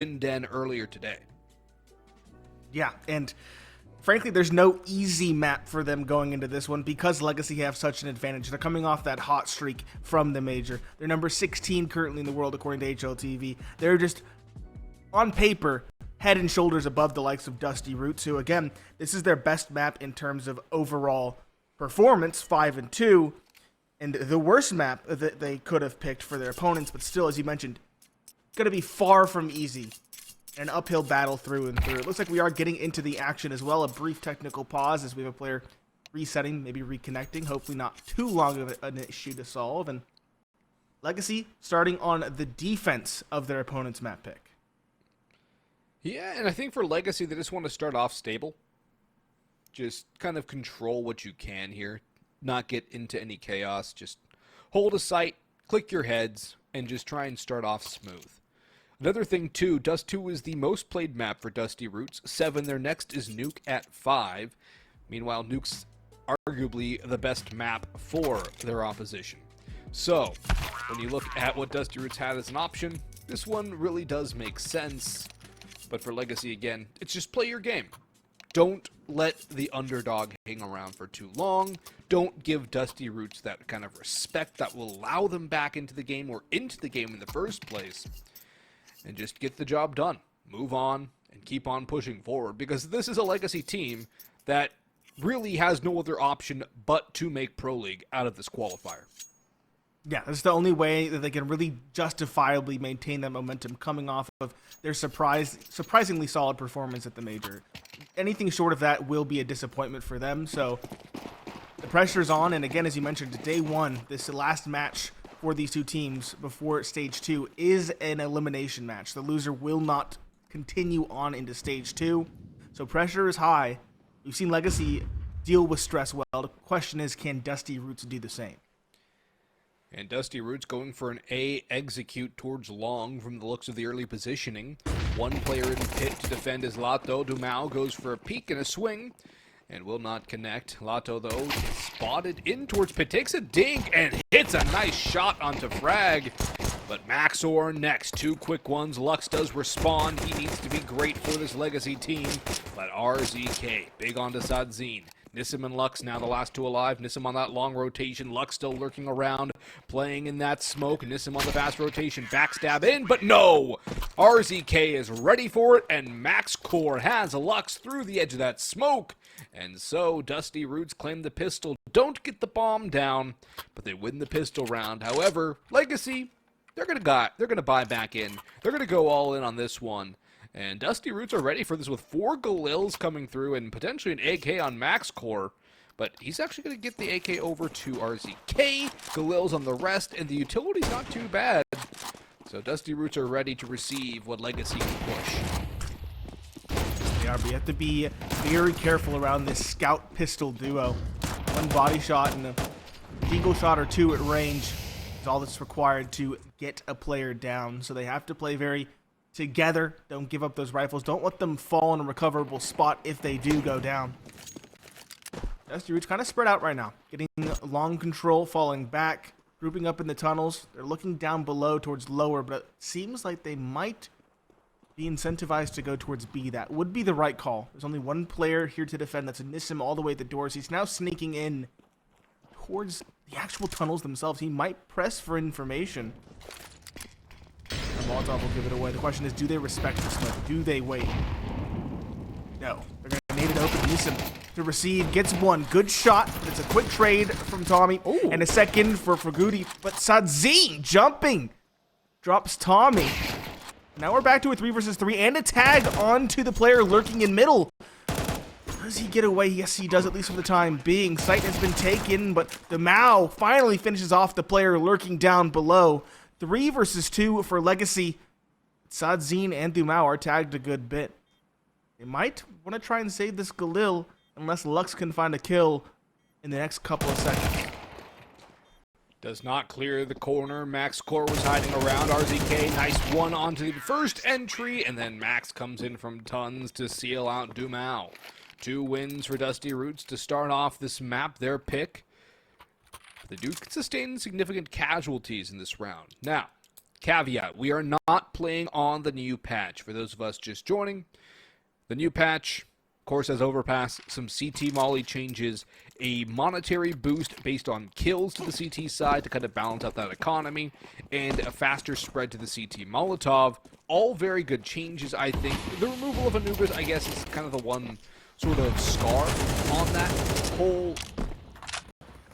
Den earlier today. Yeah, and frankly, there's no easy map for them going into this one because Legacy have such an advantage. They're coming off that hot streak from the Major. They're number 16 currently in the world according to HLTV. They're just, on paper, head and shoulders above the likes of Dust2 Round, who again, this is their best map in terms of overall performance, 5-2, and the worst map that they could have picked for their opponents, but still, as you mentioned, going to be far from easy. An uphill battle through and through. It looks like we are getting into the action as well. A brief technical pause as we have a player resetting, maybe reconnecting. Hopefully not too long of an issue to solve. And Legacy starting on the defense of their opponent's map pick. Yeah, and I think for Legacy, they just want to start off stable. Just kind of control what you can here. Not get into any chaos. Just hold a sight, click your heads, and just try and start off smooth. Another thing, too, Dust2 is the most played map for Dust2 Round, 7. Their next is Nuke at 5. Meanwhile, Nuke's arguably the best map for their opposition. So, when you look at what Dust2 Round had as an option, this one really does make sense. But for Legacy, again, it's just play your game. Don't let the underdog hang around for too long. Don't give Dust2 Round that kind of respect that will allow them back into the game or into the game in the first place. And just get the job done. Move on and keep on pushing forward because this is a Legacy team that really has no other option but to make Pro League out of this qualifier. Yeah, that's the only way that they can really justifiably maintain that momentum coming off of their surprisingly solid performance at the Major. Anything short of that will be a disappointment for them, so the pressure's on, and again, as you mentioned, day one, this last match for these two teams before Stage 2 is an elimination match. The loser will not continue on into Stage 2, so pressure is high. We've seen Legacy deal with stress well. The question is, can Dust2 Round do the same? And Dust2 Round going for an A execute towards long from the looks of the early positioning. One player in pit to defend is Lato. Dumao goes for a peek and a swing and will not connect. Lato, though, spotted in towards pit, takes a dink and hits a nice shot onto Frag. But Maxor next, 2 quick ones. Lux does respond. He needs to be great for this Legacy team. But RZK, big onto Sadzine. Nissim and Lux now the last 2 alive. Nissim on that long rotation. Lux still lurking around, playing in that smoke. Nissim on the fast rotation. Backstab in, but no! RZK is ready for it, and Max Core has Lux through the edge of that smoke. And so Dust2 Round claim the pistol. Don't get the bomb down, but they win the pistol round. However, Legacy, they're gonna buy back in. They're gonna go all in on this one. And Dust2 Round are ready for this with 4 Galils coming through and potentially an AK on Max Core. But he's actually going to get the AK over to RZK. Galils on the rest, and the utility's not too bad. So Dust2 Round are ready to receive what Legacy can push. They are, but you have to be very careful around this scout pistol duo. One body shot and a eagle shot or 2 at range is all that's required to get a player down. So they have to play very together. Don't give up those rifles. Don't let them fall in a recoverable spot if they do go down. Dust2 Round kind of spread out right now. Getting long control, falling back, grouping up in the tunnels. They're looking down below towards lower, but it seems like they might be incentivized to go towards B. That would be the right call. There's only one player here to defend. That's Nissim all the way at the doors. He's now sneaking in towards the actual tunnels themselves. He might press for information. Molotov will give it away. The question is, do they respect the smoke? Do they wait? No. They're going to need it open. Nissim to receive. Gets one. Good shot. It's a quick trade from Tommy. Ooh. And a second for FraGuTy. But Sadzine jumping. Drops Tommy. Now we're back to a 3 versus 3 and a tag onto the player lurking in middle. Does he get away? Yes, he does, at least for the time being. Sight has been taken, but the Mao finally finishes off the player lurking down below. 3 versus 2 for Legacy. Sadzine and Dumao are tagged a good bit. They might want to try and save this Galil unless Lux can find a kill in the next couple of seconds. Does not clear the corner. Max Core was hiding around. RZK, nice one onto the first entry, and then Max comes in from tons to seal out Dumao. 2 wins for Dust2 Round to start off this map, their pick. They do sustain significant casualties in this round. Now, caveat, we are not playing on the new patch. For those of us just joining, the new patch, of course, has overpass, some CT molly changes, a monetary boost based on kills to the CT side to kind of balance out that economy, and a faster spread to the CT Molotov. All very good changes, I think. The removal of Anubis, I guess, is kind of the one sort of scar on that whole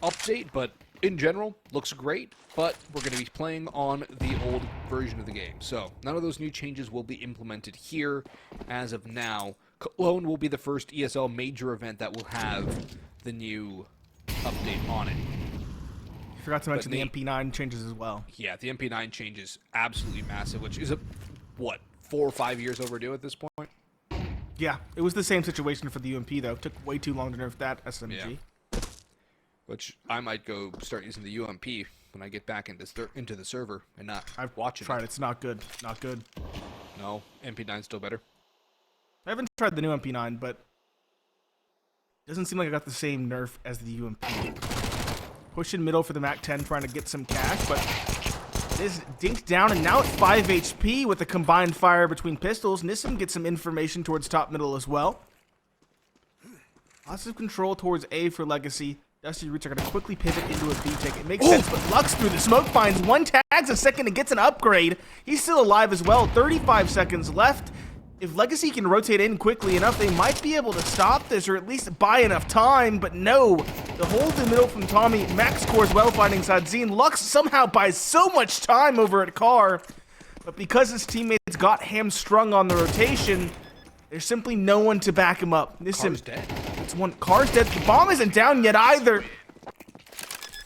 update, but in general, looks great, but we're going to be playing on the old version of the game. So, none of those new changes will be implemented here as of now. Cologne will be the first ESL major event that will have the new update on it. You forgot to mention the MP9 changes as well. Yeah, the MP9 change is absolutely massive, which is, 4 or 5 years overdue at this point? Yeah, it was the same situation for the UMP, though. It took way too long to nerf that SMG. Yeah. Which I might go start using the UMP when I get back into the server and not watching tried it. It's not good. Not good. No, MP9's still better. I haven't tried the new MP9, but it doesn't seem like I got the same nerf as the UMP. Pushing middle for the MAC-10, trying to get some cash, but it is dinked down, and now it's 5 HP with a combined fire between pistols. Nissim gets some information towards top middle as well. Lots of control towards A for Legacy. Dust2 Roots are going to quickly pivot into a B take. It makes sense, but Lux through the smoke finds one, tags a second, and gets an upgrade. He's still alive as well. 35 seconds left. If Legacy can rotate in quickly enough, they might be able to stop this, or at least buy enough time, but no. The hold in the middle from Tommy. Max scores well, finding Sadzine. Lux somehow buys so much time over at Carr, but because his teammates got hamstrung on the rotation, there's simply no one to back him up. Carr's dead. It's one. Carr's dead. The bomb isn't down yet either.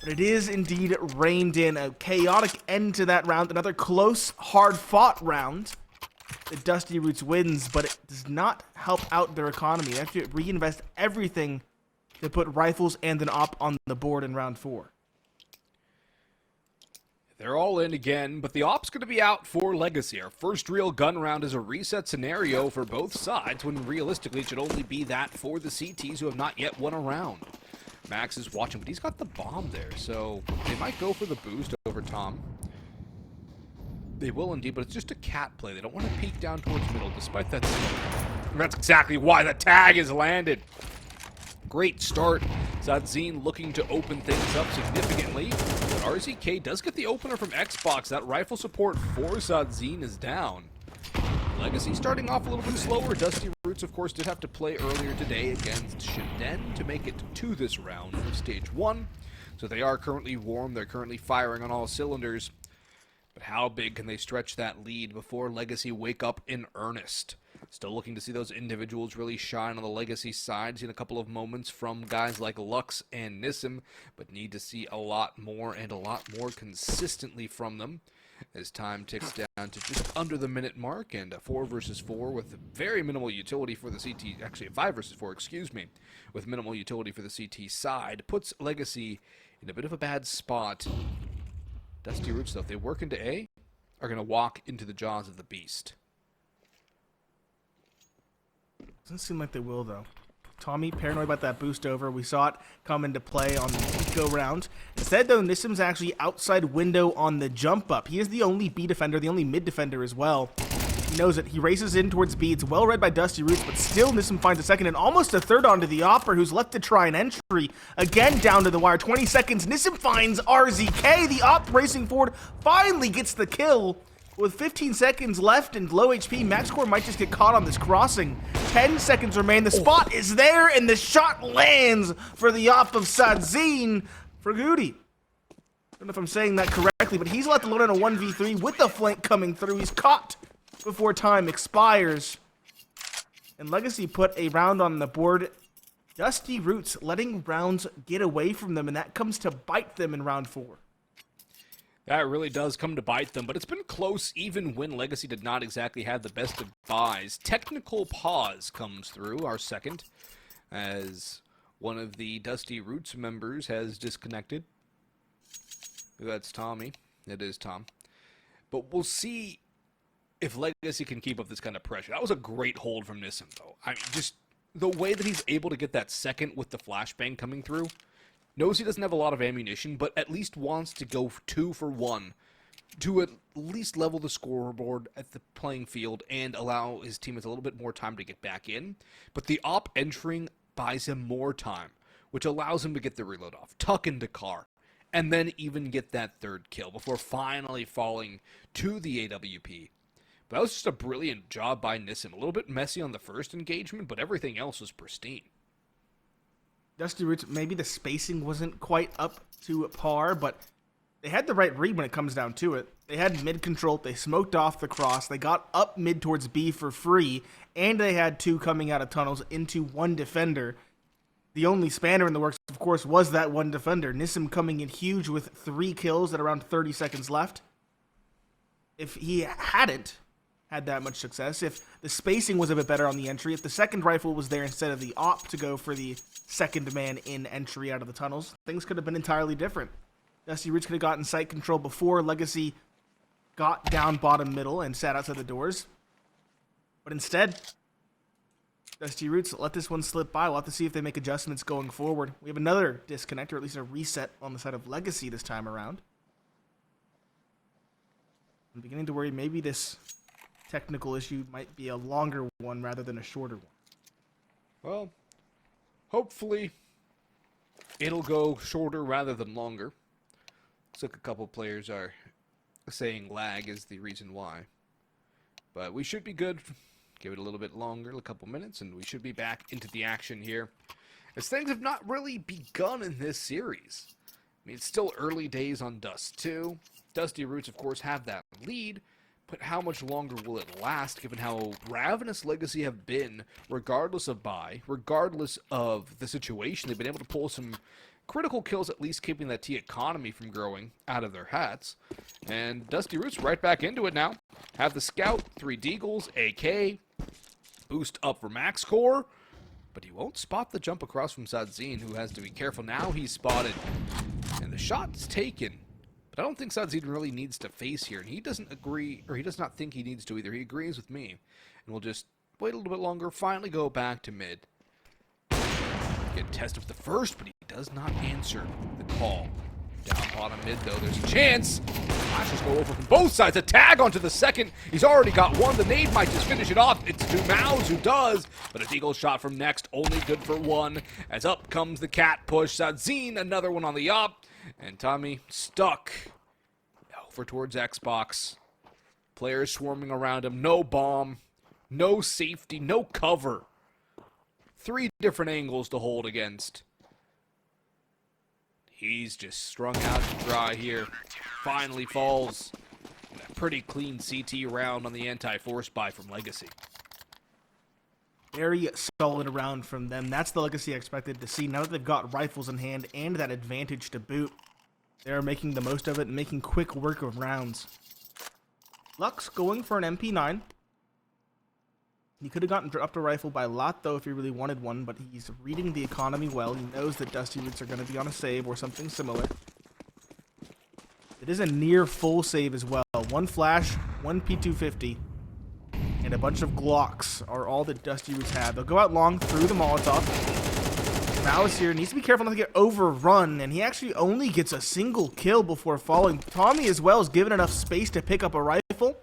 But it is indeed reined in. A chaotic end to that round. Another close, hard-fought round. The Dust2 Roots wins, but it does not help out their economy. They have to reinvest everything to put rifles and an op on the board in round 4. They're all in again, but the op's going to be out for Legacy. Our first real gun round is a reset scenario for both sides, when realistically it should only be that for the CTs who have not yet won a round. Max is watching, but he's got the bomb there, so they might go for the boost over Tom. They will indeed, but it's just a cat play. They don't want to peek down towards middle, despite that. That's exactly why the tag is landed. Great start. Sadzine looking to open things up significantly. But RZK does get the opener from Xbox. That rifle support for Sadzine is down. Legacy starting off a little bit slower. Dust2 Roots, of course, did have to play earlier today against Shinden to make it to this round of stage 1. So they are currently warm. They're currently firing on all cylinders. But how big can they stretch that lead before Legacy wake up in earnest? Still looking to see those individuals really shine on the Legacy side. Seen a couple of moments from guys like Lux and Nissim, but need to see a lot more and a lot more consistently from them as time ticks down to just under the minute mark, and a 4 versus 4 with very minimal utility for the CT, actually a 5 versus 4, excuse me, with minimal utility for the CT side, puts Legacy in a bit of a bad spot. Dust2 Roots, though, if they work into A, are going to walk into the jaws of the beast. Doesn't seem like they will, though. Tommy, paranoid about that boost over. We saw it come into play on the eco round. Instead, though, Nissim's actually outside window on the jump up. He is the only B defender, the only mid defender as well. He knows it. He races in towards B. It's well read by Dust2 Roots, but still Nissim finds a second and almost a third onto the Opper, who's left to try an entry. Again, down to the wire. 20 seconds. Nissim finds RZK. The Op racing forward finally gets the kill. With 15 seconds left and low HP, MaxCore might just get caught on this crossing. 10 seconds remain. The spot is there, and the shot lands for the Op of Sadzine. FraGuTy. I don't know if I'm saying that correctly, but he's left alone in a 1v3 with the flank coming through. He's caught before time expires. And Legacy put a round on the board. Dust2 Roots letting rounds get away from them, and that comes to bite them in round 4. That really does come to bite them, but it's been close even when Legacy did not exactly have the best of buys. Technical pause comes through, our second, as one of the Dust2 Roots members has disconnected. That's Tommy. It is Tom. But we'll see if Legacy can keep up this kind of pressure. That was a great hold from Nissim, though. I mean, just the way that he's able to get that second with the flashbang coming through. Knows he doesn't have a lot of ammunition, but at least wants to go 2 for 1 to at least level the scoreboard at the playing field and allow his teammates a little bit more time to get back in. But the op entering buys him more time, which allows him to get the reload off, tuck into car, and then even get that third kill before finally falling to the AWP. But that was just a brilliant job by Nissim. A little bit messy on the first engagement, but everything else was pristine. Dusty Roots, maybe the spacing wasn't quite up to par, but they had the right read when it comes down to it. They had mid control, they smoked off the cross, they got up mid towards B for free, and they had two coming out of tunnels into one defender. The only spanner in the works, of course, was that one defender. Nissim coming in huge with 3 kills at around 30 seconds left. If he hadn't had that much success, if the spacing was a bit better on the entry, if the second rifle was there instead of the op to go for the second man in entry out of the tunnels, things could have been entirely different. Dusty Roots could have gotten site control before Legacy got down bottom middle and sat outside the doors. But instead, Dusty Roots let this one slip by. We'll have to see if they make adjustments going forward. We have another disconnect, or at least a reset on the side of Legacy this time around. I'm beginning to worry maybe this technical issue might be a longer one rather than a shorter one. Well, hopefully it'll go shorter rather than longer. Looks like a couple players are saying lag is the reason why. But we should be good. Give it a little bit longer, a couple minutes, and we should be back into the action here. As things have not really begun in this series. I mean, it's still early days on Dust 2. Dusty Roots, of course, have that lead. But how much longer will it last, given how ravenous Legacy have been, regardless of buy, regardless of the situation? They've been able to pull some critical kills, at least keeping that T economy from growing out of their hats. And Dusty Roots right back into it now. Have the Scout, 3 Deagles, AK, boost up for Max Core, but he won't spot the jump across from Sadzine, who has to be careful. Now he's spotted, and the shot's taken. But I don't think Sadzine really needs to face here, and he doesn't agree, or he does not think he needs to either. He agrees with me, and we'll just wait a little bit longer, finally go back to mid. Get tested with the first, but he does not answer the call. Down bottom mid, though, there's a chance. Flashes go over from both sides. A tag onto the second. He's already got one. The nade might just finish it off. It's Dumouz who does, but a Deagle shot from next, only good for 1. As up comes the cat push. Sadzine, another one on the op. And Tommy stuck over towards Xbox. Players swarming around him. No bomb. No safety. No cover. 3 different angles to hold against. He's just strung out to dry here. Finally falls. And a pretty clean CT round on the anti-force buy from Legacy. Very solid round from them. That's the Legacy I expected to see. Now that they've got rifles in hand and that advantage to boot, they're making the most of it and making quick work of rounds. Lux going for an MP9. He could have gotten up a rifle by a lot, though, if he really wanted one, but he's reading the economy well. He knows that Dusty Roots are going to be on a save or something similar. It is a near full save as well. 1 flash, 1 P250, and a bunch of Glocks are all that Dusty Roots have. They'll go out long through the Molotov. Malice here needs to be careful not to get overrun, and he actually only gets a single kill before falling. Tommy as well is given enough space to pick up a rifle.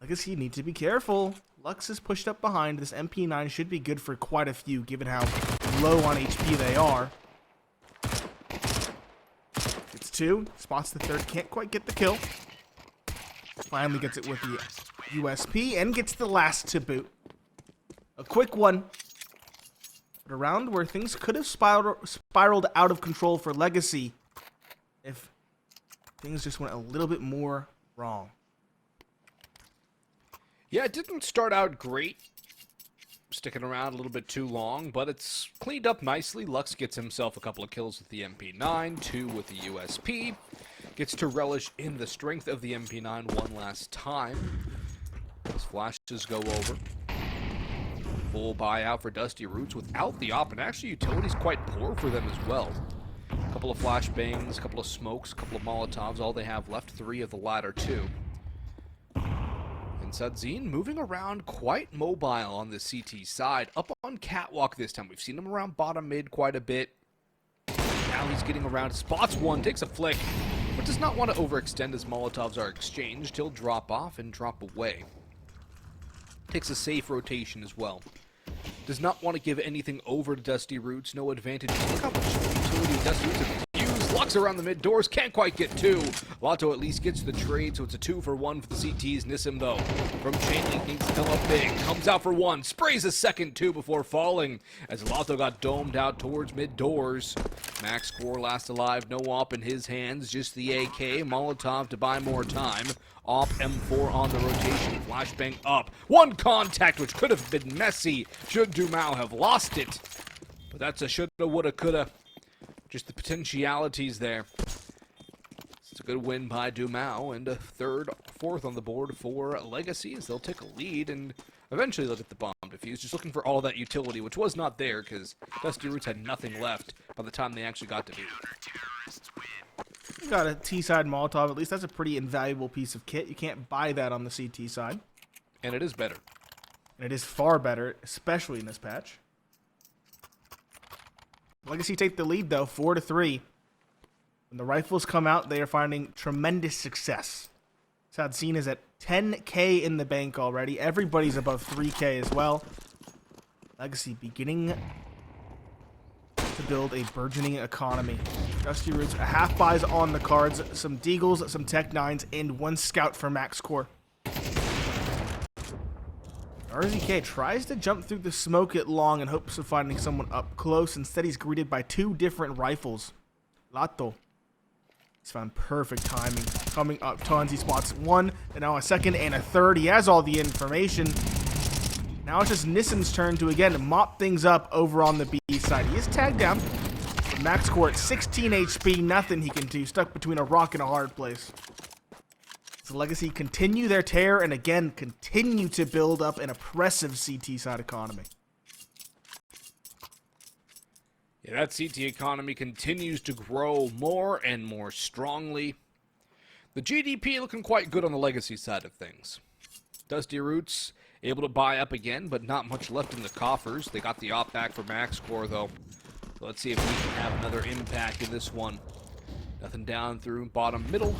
Legacy needs to be careful. Lux is pushed up behind. This MP9 should be good for quite a few, given how low on HP they are. Gets 2, spots the third, can't quite get the kill. Finally gets it with the USP and gets the last to boot. A quick one. But a round where things could have spiraled out of control for Legacy if things just went a little bit more wrong. Yeah, it didn't start out great, sticking around a little bit too long, but it's cleaned up nicely. Lux gets himself a couple of kills with the MP9, 2 with the USP. Gets to relish in the strength of the MP9 one last time. Those flashes go over. Full buyout for Dusty Roots without the op, and actually utility's quite poor for them as well. A couple of flashbangs, a couple of smokes, a couple of Molotovs, all they have left, 3 of the latter 2. And Sadzine moving around quite mobile on the CT side. Up on Catwalk this time. We've seen him around bottom mid quite a bit. Now he's getting around. Spots one, takes a flick. but does not want to overextend as Molotovs are exchanged. He'll drop off and drop away. Takes a safe rotation as well. Does not want to give anything over to Dusty Roots. No advantage. Look how much utility Dusty Roots have used. Locks around the mid doors. Can't quite get two. Lotto at least gets the trade, so it's a 2-for-1 for the CTs. Nissim, though, from Chainlink needs to come up big. Comes out for one. Sprays a second two before falling as Lotto got domed out towards mid doors. Max score last alive. No op in his hands. Just the AK. Molotov to buy more time. Op M4 on the rotation. Flashbang up. One contact, which could have been messy should Dumao have lost it. But that's a shoulda, woulda, coulda. Just the potentialities there. It's a good win by Dumao, and a fourth on the board for Legacy as they'll take a lead, and eventually they'll get the bomb defused. Just looking for all that utility, which was not there because Dusty Roots had nothing left by the time they actually got to do it. Got a T-side Molotov. At least that's a pretty invaluable piece of kit. You can't buy that on the CT side. And it is better. And it is far better, especially in this patch. Legacy take the lead, though, 4-3. When the rifles come out, they are finding tremendous success. Sadzine is at 10K in the bank already. Everybody's above 3K as well. Legacy beginning to build a burgeoning economy. Dusty Roots, a half buys on the cards, some Deagles, some Tech 9s, and one Scout for max core. RZK tries to jump through the smoke at long in hopes of finding someone up close. Instead, he's greeted by two different rifles. Lato. He's found perfect timing. Coming up tons. He spots one, and now a second and a third. He has all the information. Now it's just Nissim's turn to, again, mop things up over on the B side. He is tagged down. Max core at 16 HP. Nothing he can do. Stuck between a rock and a hard place. So Legacy continue their tear and again continue to build up an oppressive CT side economy. Yeah, that CT economy continues to grow more and more strongly. The GDP looking quite good on the Legacy side of things. Dusty Roots able to buy up again, but not much left in the coffers. They got the op back for max score, though. So let's see if we can have another impact in this one. Nothing down through bottom middle.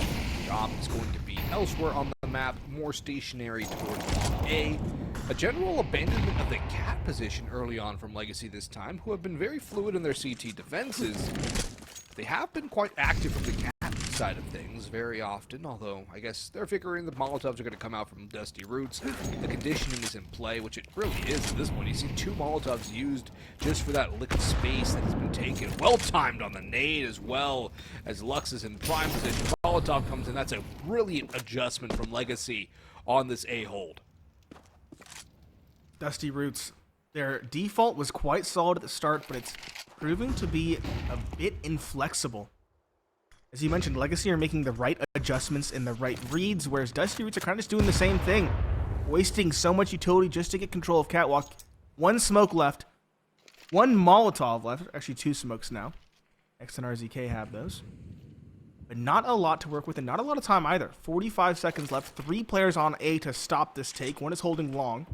The op is going to be elsewhere on the map, more stationary towards A. A general abandonment of the cat position early on from Legacy this time, who have been very fluid in their CT defenses. They have been quite active from the cat side of things very often, although I guess they're figuring the Molotovs are going to come out from Dusty Roots. The conditioning is in play, which it really is at this point. You see two Molotovs used just for that liquid space that has been taken. Well timed on the nade as well, as Lux is in prime position. Molotov comes in. That's a brilliant adjustment from Legacy on this A-hold. Dusty Roots, their default was quite solid at the start, but it's proving to be a bit inflexible. As you mentioned, Legacy are making the right adjustments and the right reads, whereas Dusty Roots are kind of just doing the same thing. Wasting so much utility just to get control of Catwalk. One smoke left. One Molotov left. Actually, two smokes now. X and RZK have those. But not a lot to work with and not a lot of time either. 45 seconds left. 3 players on A to stop this take. One is holding long.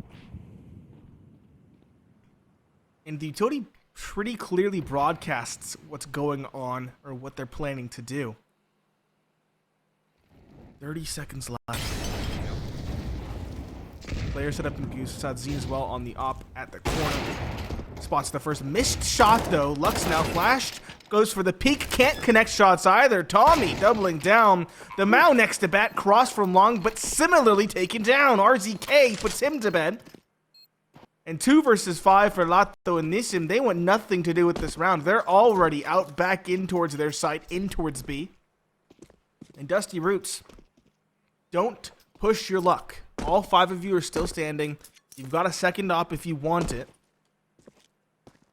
And the utility pretty clearly broadcasts what's going on or what they're planning to do. 30 seconds left. Player set up in Goose. Sadzine as well on the op at the corner. Spots the first missed shot though. Lux now flashed. Goes for the peek. Can't connect shots either. Tommy doubling down. The Mao next to bat. Cross from long, but similarly taken down. RZK puts him to bed. And 2 versus 5 for Lato and Nissim. They want nothing to do with this round. They're already out back in towards their site, in towards B. And Dusty Roots, don't push your luck. All 5 of you are still standing. You've got a second op if you want it.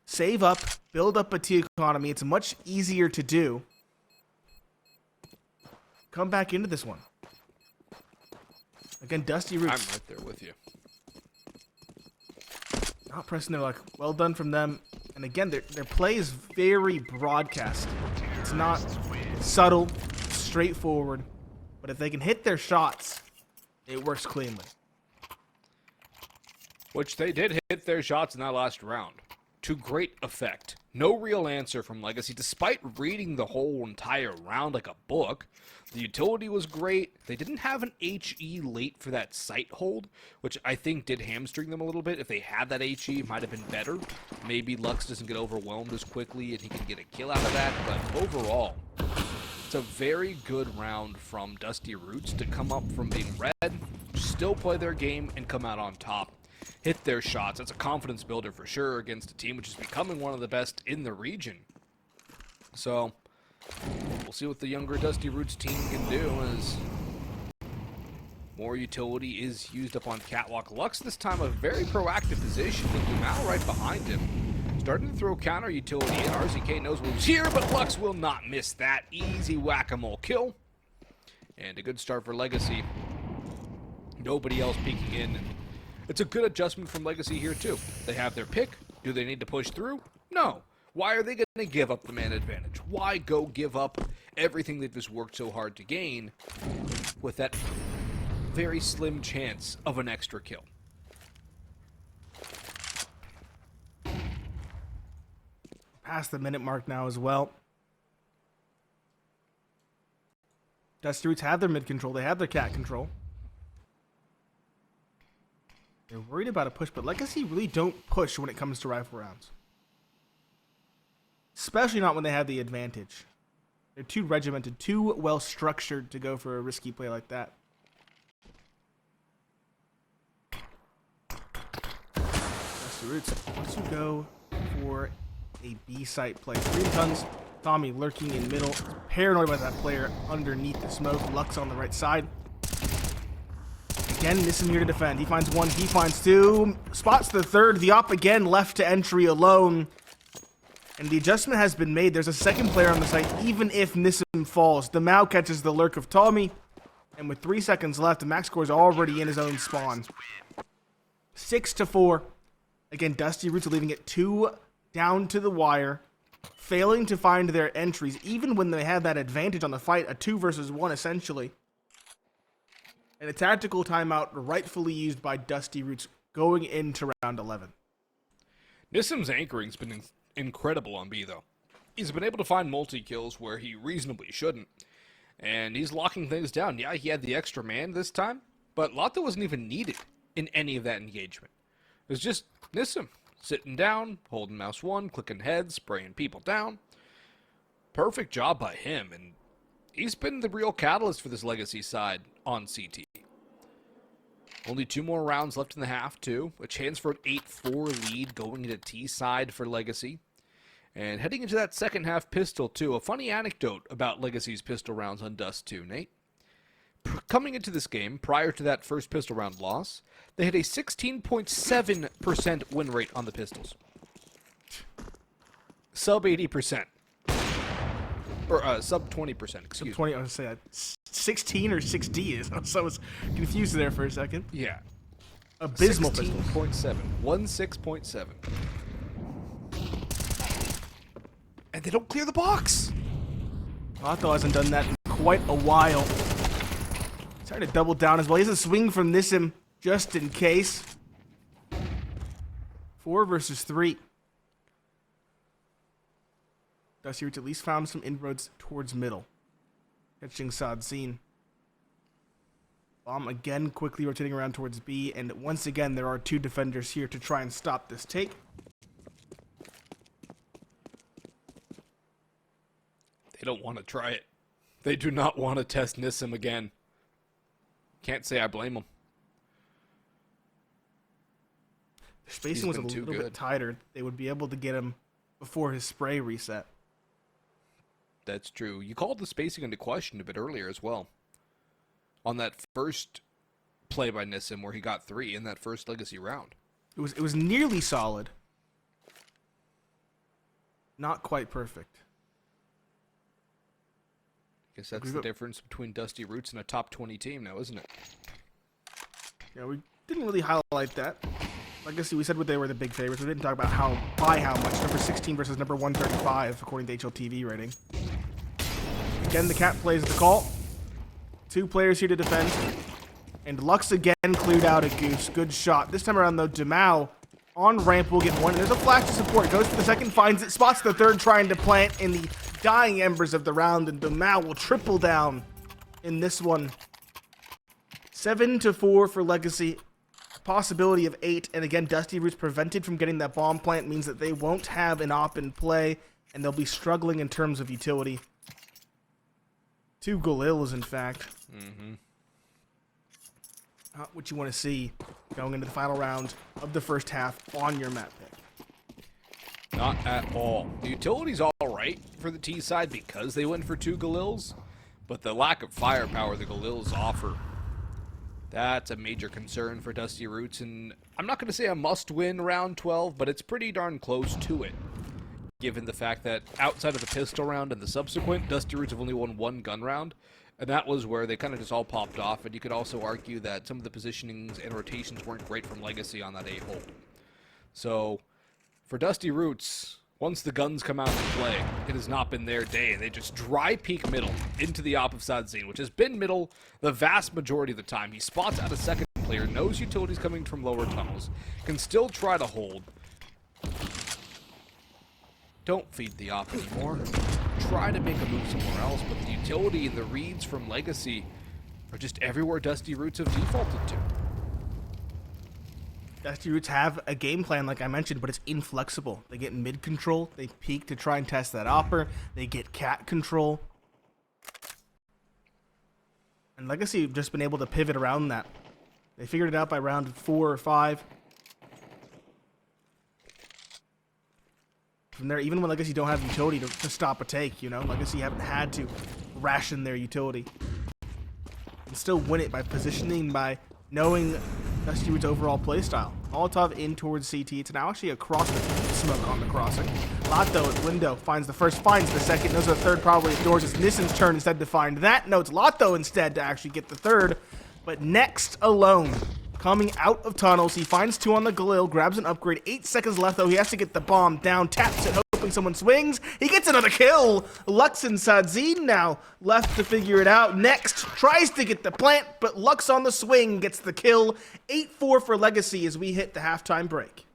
Save up, build up a T economy. It's much easier to do. Come back into this one. Again, Dusty Roots. I'm right there with you. Not pressing their luck. Well done from them. And again, their play is very broadcast. It's not subtle, straightforward. But if they can hit their shots, it works cleanly. Which they did hit their shots in that last round. To great effect. No real answer from Legacy, despite reading the whole entire round like a book. The utility was great. They didn't have an HE late for that sight hold, which I think did hamstring them a little bit. If they had that HE, it might have been better. Maybe Lux doesn't get overwhelmed as quickly and he can get a kill out of that. But overall, it's a very good round from Dust2 Roots to come up from being red, still play their game, and come out on top. Hit their shots. That's a confidence builder for sure against a team which is becoming one of the best in the region. So, we'll see what the younger Dust2 Roots team can do as more utility is used up on Catwalk. Lux this time a very proactive position with Dumao right behind him. Starting to throw counter utility in. RZK knows who's here, but Lux will not miss that. Easy whack-a-mole kill. And a good start for Legacy. Nobody else peeking in. It's a good adjustment from Legacy here, too. They have their pick. Do they need to push through? No. Why are they going to give up the man advantage? Why go give up everything they've just worked so hard to gain with that very slim chance of an extra kill? Past the minute mark now as well. Dust2 Roots have their mid control. They have their cat control. They're worried about a push, but Legacy really don't push when it comes to rifle rounds. Especially not when they have the advantage. They're too regimented, too well structured to go for a risky play like that. Dust2 Roots wants to go for a B site play. 3 tons. Tommy lurking in middle. Paranoid by that player underneath the smoke. Lux on the right side. Again, Nissim here to defend. He finds 1, he finds 2. Spots the 3rd. The op again left to entry alone. And the adjustment has been made. There's a second player on the site, even if Nissim falls. The Mao catches the lurk of Tommy. And with 3 seconds left, the max score is already in his own spawn. 6-4. Again, Dust2 Roots are leaving it 2 down to the wire. Failing to find their entries, even when they had that advantage on the fight. A 2 versus 1, essentially. And a tactical timeout rightfully used by Dust2 Roots going into round 11. Nissim's anchoring's been incredible on B, though. He's been able to find multi-kills where he reasonably shouldn't. And he's locking things down. Yeah, he had the extra man this time, but Lato wasn't even needed in any of that engagement. It was just Nissim sitting down, holding mouse 1, clicking heads, spraying people down. Perfect job by him, and he's been the real catalyst for this Legacy side on CT. Only 2 more rounds left in the half, too. A chance for an 8-4 lead going into T side for Legacy. And heading into that second half pistol, too. A funny anecdote about Legacy's pistol rounds on Dust2, Nate. Coming into this game, prior to that first pistol round loss, they had a 16.7% win rate on the pistols. Sub 80%. Or sub 20%, excuse me. Sub 20, I was going to say 16 or 6D. So I was confused there for a second. Yeah. Abysmal pistols. 16.7. 16.7. And they don't clear the box. Lato hasn't done that in quite a while. Trying to double down as well. He has a swing from Nissim just in case. 4 versus 3. Dust2 Roots at least found some inroads towards middle. Catching Sadzine. Bomb again quickly rotating around towards B. And once again, there are 2 defenders here to try and stop this take. They don't want to try it. They do not want to test Nissim again. Can't say I blame them. If spacing was a little bit tighter, they would be able to get him before his spray reset. That's true. You called the spacing into question a bit earlier as well. On that first play by Nissim where he got 3 in that first Legacy round. It was nearly solid. Not quite perfect. I guess that's the difference between Dust2 Roots and a top 20 team now, isn't it? Yeah, we didn't really highlight that. I guess we said what they were the big favorites. We didn't talk about by how much. Number 16 versus number 135, according to HLTV rating. Again, the cat plays the call. 2 players here to defend. And Lux again cleared out a Goose. Good shot. This time around, though, Dumao On ramp will get one, and there's a flash to support. Goes for the second, finds it, spots the third, trying to plant in the dying embers of the round, and Dumao will triple down in this one. 7-4 for Legacy. Possibility of 8, and again, Dusty Roots prevented from getting that bomb plant means that they won't have an op in play, and they'll be struggling in terms of utility. 2 Galils, in fact. Not what you want to see going into the final round of the first half on your map pick. Not at all. The utility's all right for the T side because they went for 2 Galils, but the lack of firepower the Galils offer, that's a major concern for Dusty Roots, and I'm not going to say a must-win round 12, but it's pretty darn close to it, given the fact that outside of the pistol round and the subsequent, Dusty Roots have only won 1 gun round, and that was where they kind of just all popped off, and you could also argue that some of the positionings and rotations weren't great from Legacy on that A-hold. So, for Dusty Roots, once the guns come out to play, it has not been their day, and they just dry peek middle into the opposite scene, which has been middle the vast majority of the time. He spots out a second player, knows utilities coming from lower tunnels, can still try to hold. Don't feed the op anymore. Try to make a move somewhere else, but the utility and the reads from Legacy are just everywhere Dusty Roots have defaulted to. Dusty Roots have a game plan, like I mentioned, but it's inflexible. They get mid control, they peek to try and test that opper, they get cat control. And Legacy have just been able to pivot around that. They figured it out by round 4 or 5. From there, even when Legacy don't have utility to stop a take, you know, Legacy haven't had to ration their utility. And still win it by positioning, by knowing Dusty Roots' overall playstyle. Molotov in towards CT. It's now actually across the smoke on the crossing. Lato at window finds the first, finds the second, knows the third probably ignores. It's Nissan's turn instead to find that. No, it's Lato instead to actually get the third. But next alone, coming out of tunnels, he finds 2 on the Galil, grabs an upgrade. 8 seconds left though, he has to get the bomb down, taps it, hoping someone swings. He gets another kill. Lux and Sadzine now left to figure it out. Next, tries to get the plant, but Lux on the swing gets the kill. 8-4 for Legacy as we hit the halftime break.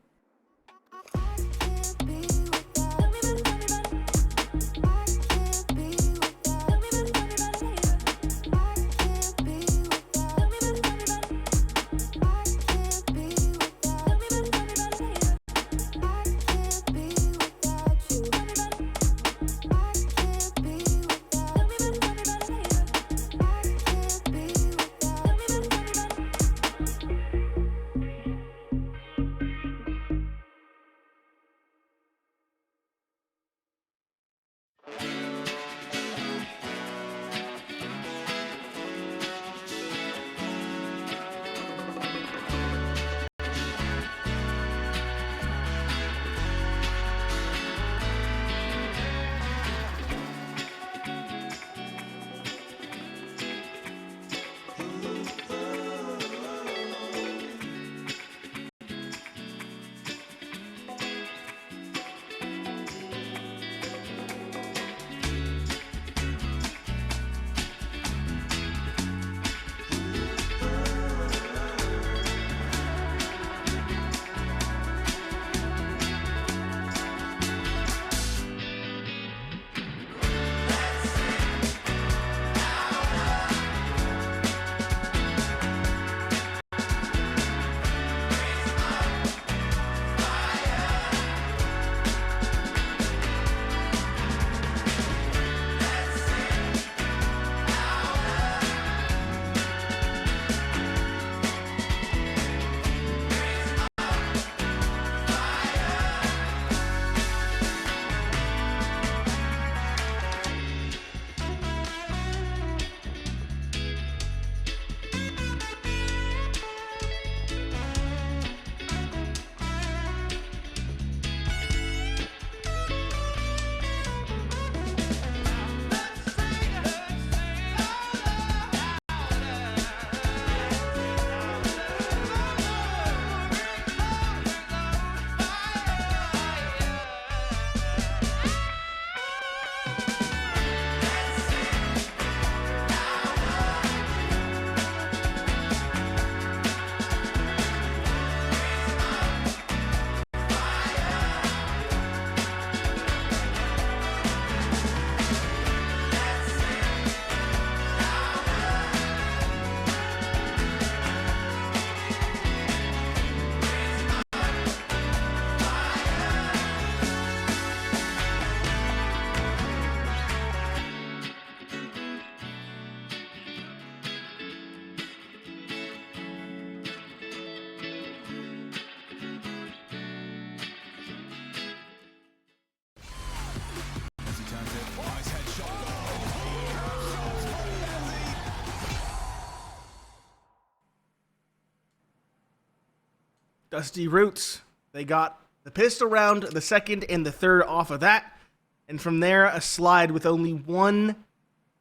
Dust2 Roots, they got the pistol round, the second and the third off of that. And from there, a slide with only one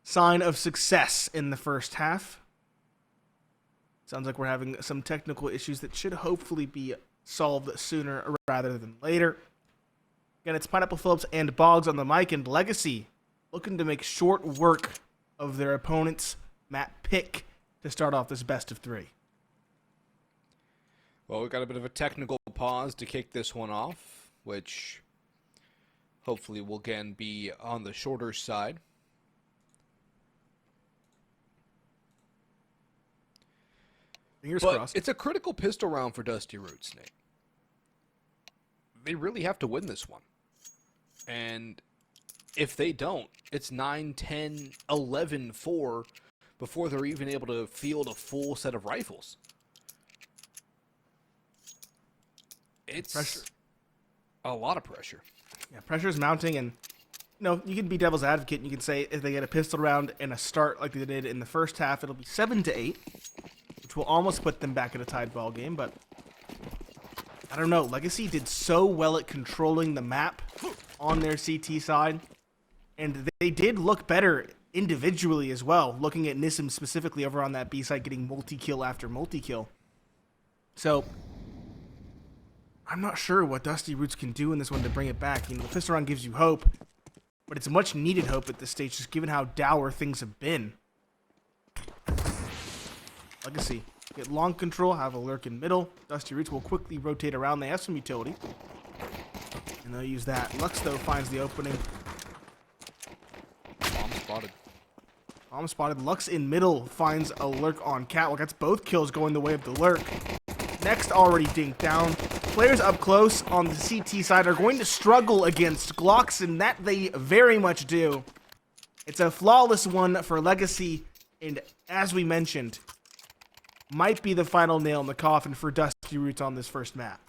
sign of success in the first half. Sounds like we're having some technical issues that should hopefully be solved sooner rather than later. Again, it's Pineapple Phillips and Boggs on the mic, and Legacy looking to make short work of their opponent's map pick to start off this best of three. Well, we've got a bit of a technical pause to kick this one off, which hopefully will again be on the shorter side. Fingers but crossed. It's a critical pistol round for Dust2 Roots, Nate. They really have to win this one. And if they don't, it's 9-10, 11-4 before they're even able to field a full set of rifles. It's pressure. A lot of pressure. Yeah, pressure is mounting, and you can be devil's advocate, and you can say if they get a pistol round and a start like they did in the first half, it'll be 7-8, which will almost put them back at a tied ball game, but I don't know. Legacy did so well at controlling the map on their CT side, and they did look better individually as well, looking at Nissim specifically over on that B side, getting multi-kill after multi-kill. So I'm not sure what Dust2 Roots can do in this one to bring it back. The pistol round gives you hope, but it's much needed hope at this stage, just given how dour things have been. Legacy get long control, have a lurk in middle. Dust2 Roots will quickly rotate around. They have some utility, and they'll use that. Lux, though, finds the opening. Bomb spotted. Bomb spotted. Lux in middle finds a lurk on Catwalk. That's both kills going the way of the lurk. Next already dinked down. Players up close on the CT side are going to struggle against Glocks, and that they very much do. It's a flawless one for Legacy, and as we mentioned, might be the final nail in the coffin for Dust2 Roots on this first map.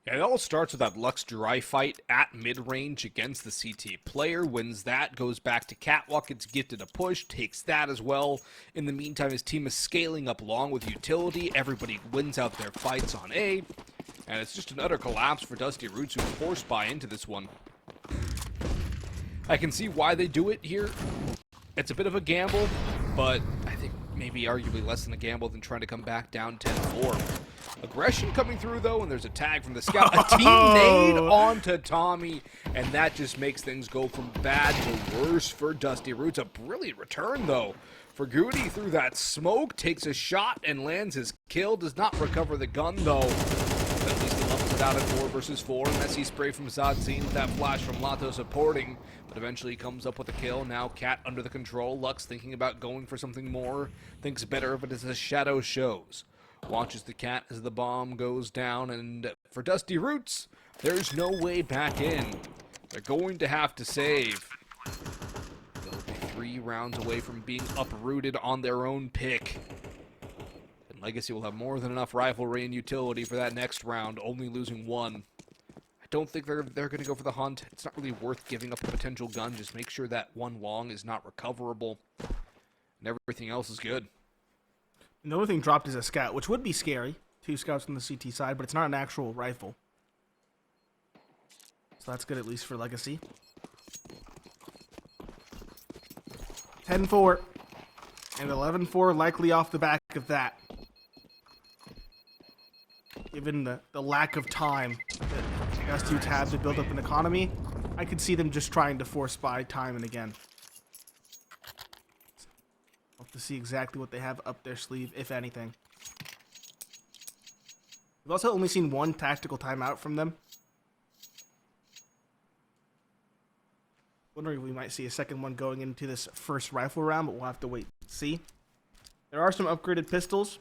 Yeah, it all starts with that Lux dry fight at mid-range against the CT player. Wins that, goes back to Catwalk, gets gifted a push, takes that as well. In the meantime, his team is scaling up along with utility. Everybody wins out their fights on A. And it's just an utter collapse for Dust2 Roots, who force buy into this one. I can see why they do it here. It's a bit of a gamble, but I think maybe arguably less than a gamble than trying to come back down 10-4. Aggression coming through, though, and there's a tag from the scout. A team nade onto Tommy, and that just makes things go from bad to worse for Dust2 Roots. A brilliant return, though. FraGuTy through that smoke, takes a shot and lands his kill. Does not recover the gun, though. But at least he levels it out at 4 versus 4. Messy spray from Zadzine with that flash from Lato supporting, but eventually comes up with a kill. Now Cat under the control. Lux thinking about going for something more. Thinks better of it as the shadow shows. Watches the Cat as the bomb goes down, and for Dust2 Roots, there's no way back in. They're going to have to save. They'll be 3 rounds away from being uprooted on their own pick. And Legacy will have more than enough rivalry and utility for that next round, only losing 1. I don't think they're going to go for the hunt. It's not really worth giving up a potential gun. Just make sure that 1 long is not recoverable, and everything else is good. And the only thing dropped is a scout, which would be scary. 2 scouts on the CT side, but it's not an actual rifle. So that's good at least for Legacy. 10-4. And 11-4 likely off the back of that. Given the lack of time that Dust2 had to build up an economy, I could see them just trying to force buy time and again. To see exactly what they have up their sleeve, if anything. We've also only seen 1 tactical timeout from them. Wondering if we might see a second one going into this first rifle round, but we'll have to wait and see. There are some upgraded pistols.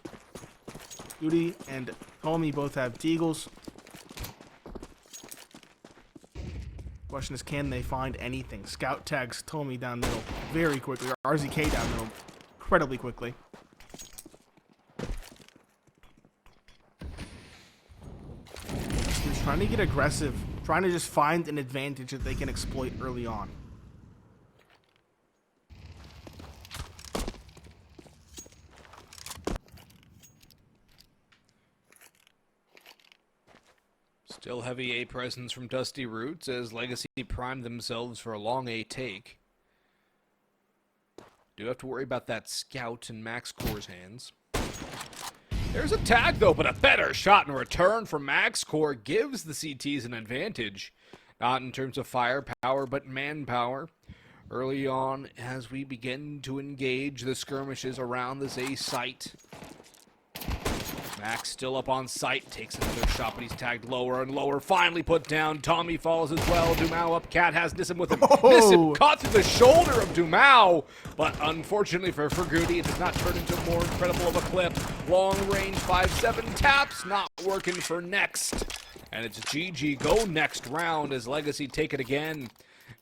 FraGuTy and Tommy both have Deagles. Question is, can they find anything? Scout tags Tommy down middle very quickly, or RZK down middle incredibly quickly. He's trying to get aggressive, trying to just find an advantage that they can exploit early on. Still heavy A presence from Dusty Roots as Legacy prime themselves for a long A take. Do have to worry about that scout in Max Core's hands. There's a tag though, but a better shot in return from Max Core gives the CTs an advantage. Not in terms of firepower, but manpower. Early on, as we begin to engage the skirmishes around this A site. Max still up on site, takes another shot, but he's tagged lower and lower. Finally put down. Tommy falls as well. Dumao up. Cat has Nissim with him. Nissim caught through the shoulder of Dumao, but unfortunately for FraGuTy, it does not turn into more incredible of a clip. Long range 5-7 taps, not working for next. And it's GG. Go next round as Legacy take it again.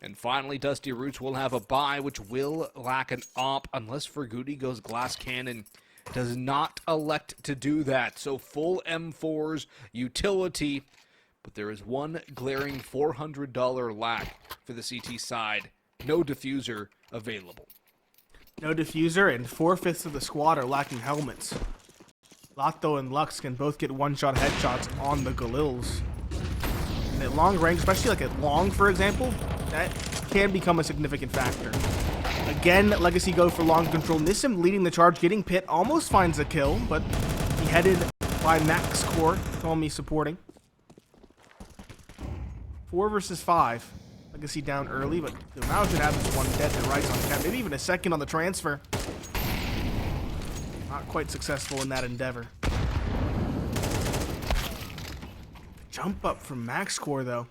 And finally, Dusty Roots will have a bye, which will lack an op unless FraGuTy goes glass cannon. Does not elect to do that. So full M4s, utility, but there is one glaring $400 lack for the CT side. No diffuser available. No diffuser, and 4/5 of the squad are lacking helmets. Lato and Lux can both get one-shot headshots on the Galils. And at long range, especially like at long, for example, that can become a significant factor. Again, Legacy go for long control. Nissim leading the charge, getting pit, almost finds a kill, but beheaded by Max Core. Tommy supporting. 4 versus 5. Legacy down early, but Dumao should have this one dead to right on cap. Maybe even a second on the transfer. Not quite successful in that endeavor. Jump up from Max Core, though.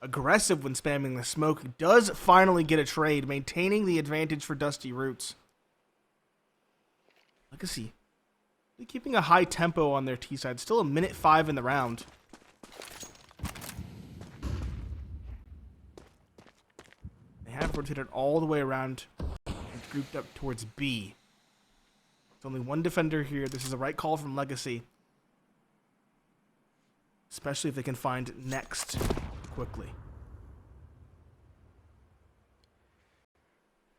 Aggressive when spamming the smoke. Does finally get a trade, maintaining the advantage for Dusty Roots. Legacy keeping a high tempo on their T side. Still a minute 5 in the round. They have rotated all the way around and grouped up towards B. There's only one defender here. This is a right call from Legacy. Especially if they can find next quickly.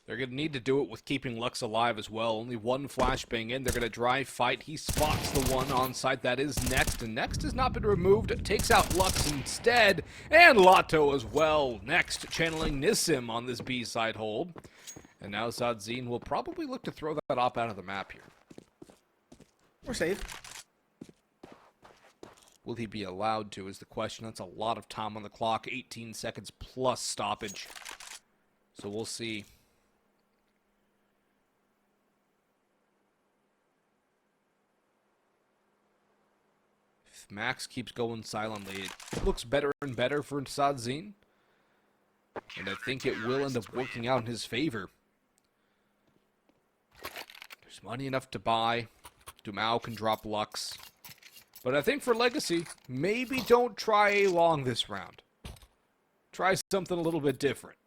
They're going to need to do it with keeping Lux alive as well. Only one flashbang in. They're going to drive fight. He spots the one on site. That is Next. And Next has not been removed. Takes out Lux instead. And Lato as well. Next channeling Nissim on this B side hold. And now Zadzine will probably look to throw that op out of the map here. We're safe. Will he be allowed to is the question. That's a lot of time on the clock. 18 seconds plus stoppage. So we'll see. If Max keeps going silently, it looks better and better for Zadzine. And I think it will end up working out in his favor. There's money enough to buy. Dumao can drop Lux. But I think for Legacy, maybe don't try A long this round. Try something a little bit different.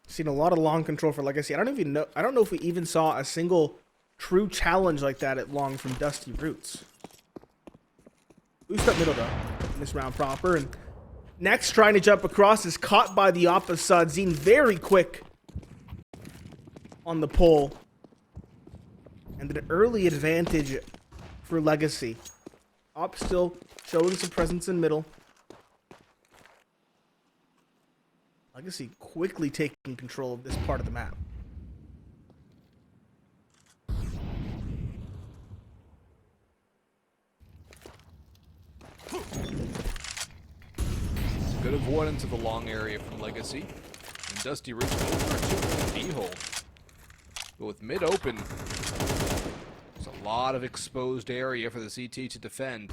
Seen a lot of long control for Legacy. I don't know if we even saw a single true challenge like that at long from Dusty Roots. Boost up middle though in this round proper, and Next trying to jump across is caught by the op of Zadzine. Very quick on the pull. And an early advantage for Legacy. Op still showing some presence in middle. Legacy quickly taking control of this part of the map. Good avoidance of the long area from Legacy. And Dusty Roots over to the D-hole. But with mid open, there's a lot of exposed area for the CT to defend.